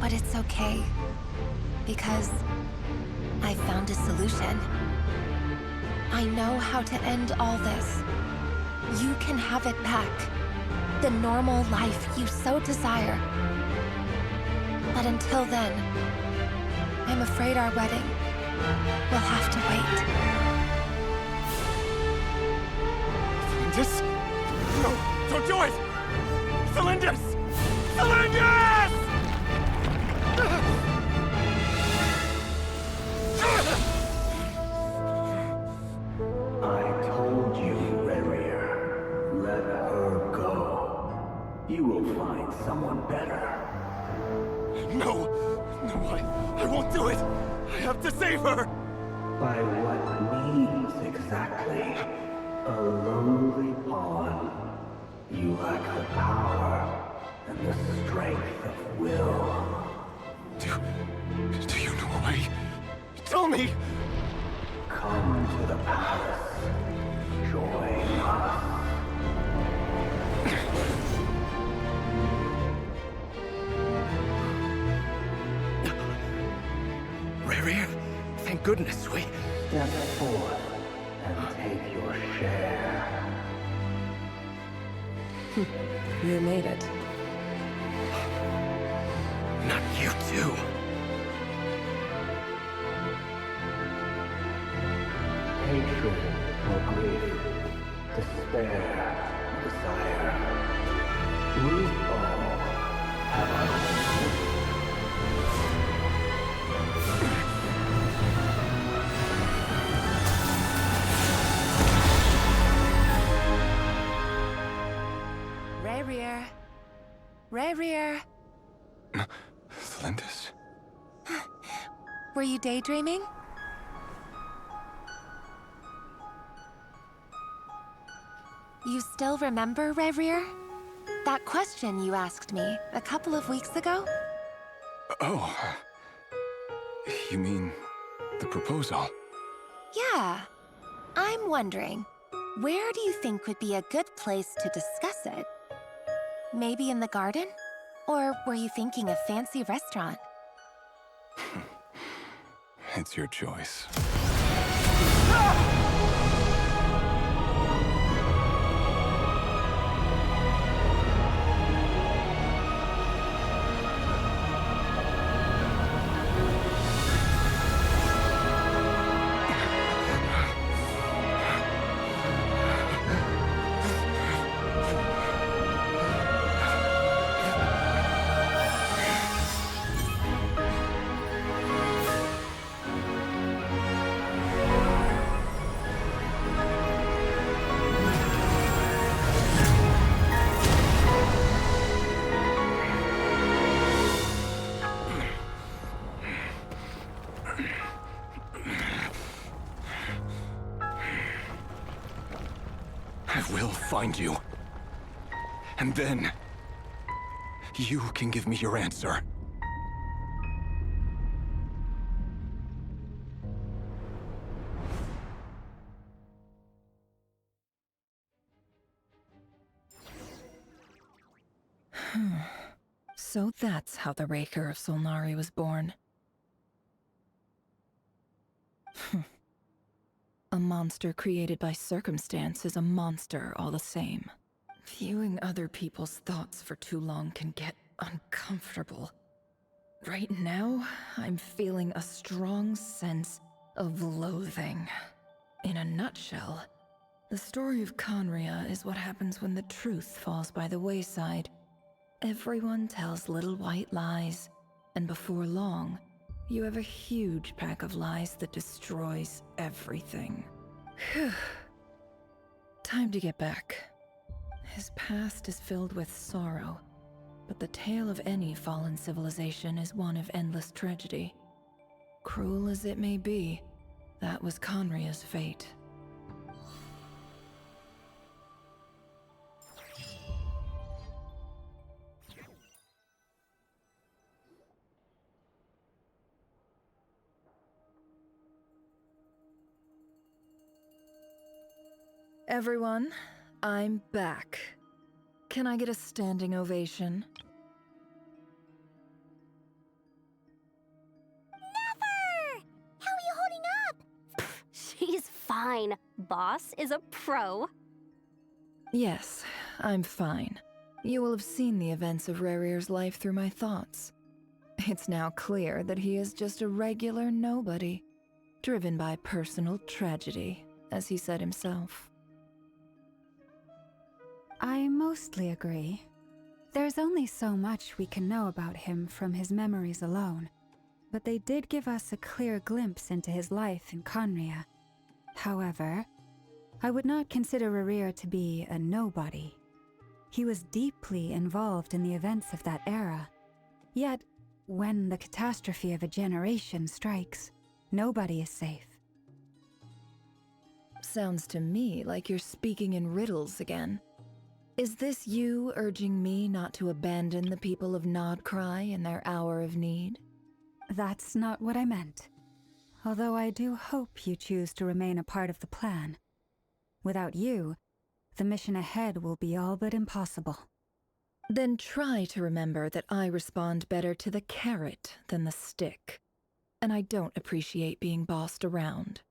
But it's okay, because I found a solution. I know how to end all this. You can have it back. The normal life you so desire. But until then, I'm afraid our wedding will have to wait. Cylindus? No, don't do it! Cylindus! Cylindus! I told you, Reverie. Let her go. You will find someone better. No! I won't do it! I have to save her! By what means exactly? A lowly pawn. You lack the power and the strength of will. Do you know a way? Tell me! Come to the palace. Join us. Reverie, thank goodness we... Step forth and take your share. You made it. Not you too. Hatred or grief, despair or desire. We all have our own. Reverie. Reverie. Cylindus? Were you daydreaming? You still remember, Reverie? That question you asked me a couple of weeks ago? Oh. You mean the proposal? Yeah. I'm wondering, where do you think would be a good place to discuss it? Maybe in the garden? Or were you thinking a fancy restaurant? It's your choice. find you. And then, you can give me your answer. So that's how the Raker of Solnari was born. A monster created by circumstance is a monster all the same. Viewing other people's thoughts for too long can get uncomfortable. Right now, I'm feeling a strong sense of loathing. In a nutshell, the story of Conria is what happens when the truth falls by the wayside. Everyone tells little white lies, and before long, you have a huge pack of lies that destroys everything. Time to get back. His past is filled with sorrow, but the tale of any fallen civilization is one of endless tragedy. Cruel as it may be, that was Conria's fate. Everyone, I'm back. Can I get a standing ovation? Never! How are you holding up? She's fine. Boss is a pro. Yes, I'm fine. You will have seen the events of Rarir's life through my thoughts. It's now clear that he is just a regular nobody, driven by personal tragedy, as he said himself. I mostly agree. There's only so much we can know about him from his memories alone, but they did give us a clear glimpse into his life in Conria. However, I would not consider Rarir to be a nobody. He was deeply involved in the events of that era. Yet, when the catastrophe of a generation strikes, nobody is safe. Sounds to me like you're speaking in riddles again. Is this you urging me not to abandon the people of Nod-Crai in their hour of need? That's not what I meant. Although I do hope you choose to remain a part of the plan. Without you, the mission ahead will be all but impossible. Then try to remember that I respond better to the carrot than the stick. And I don't appreciate being bossed around.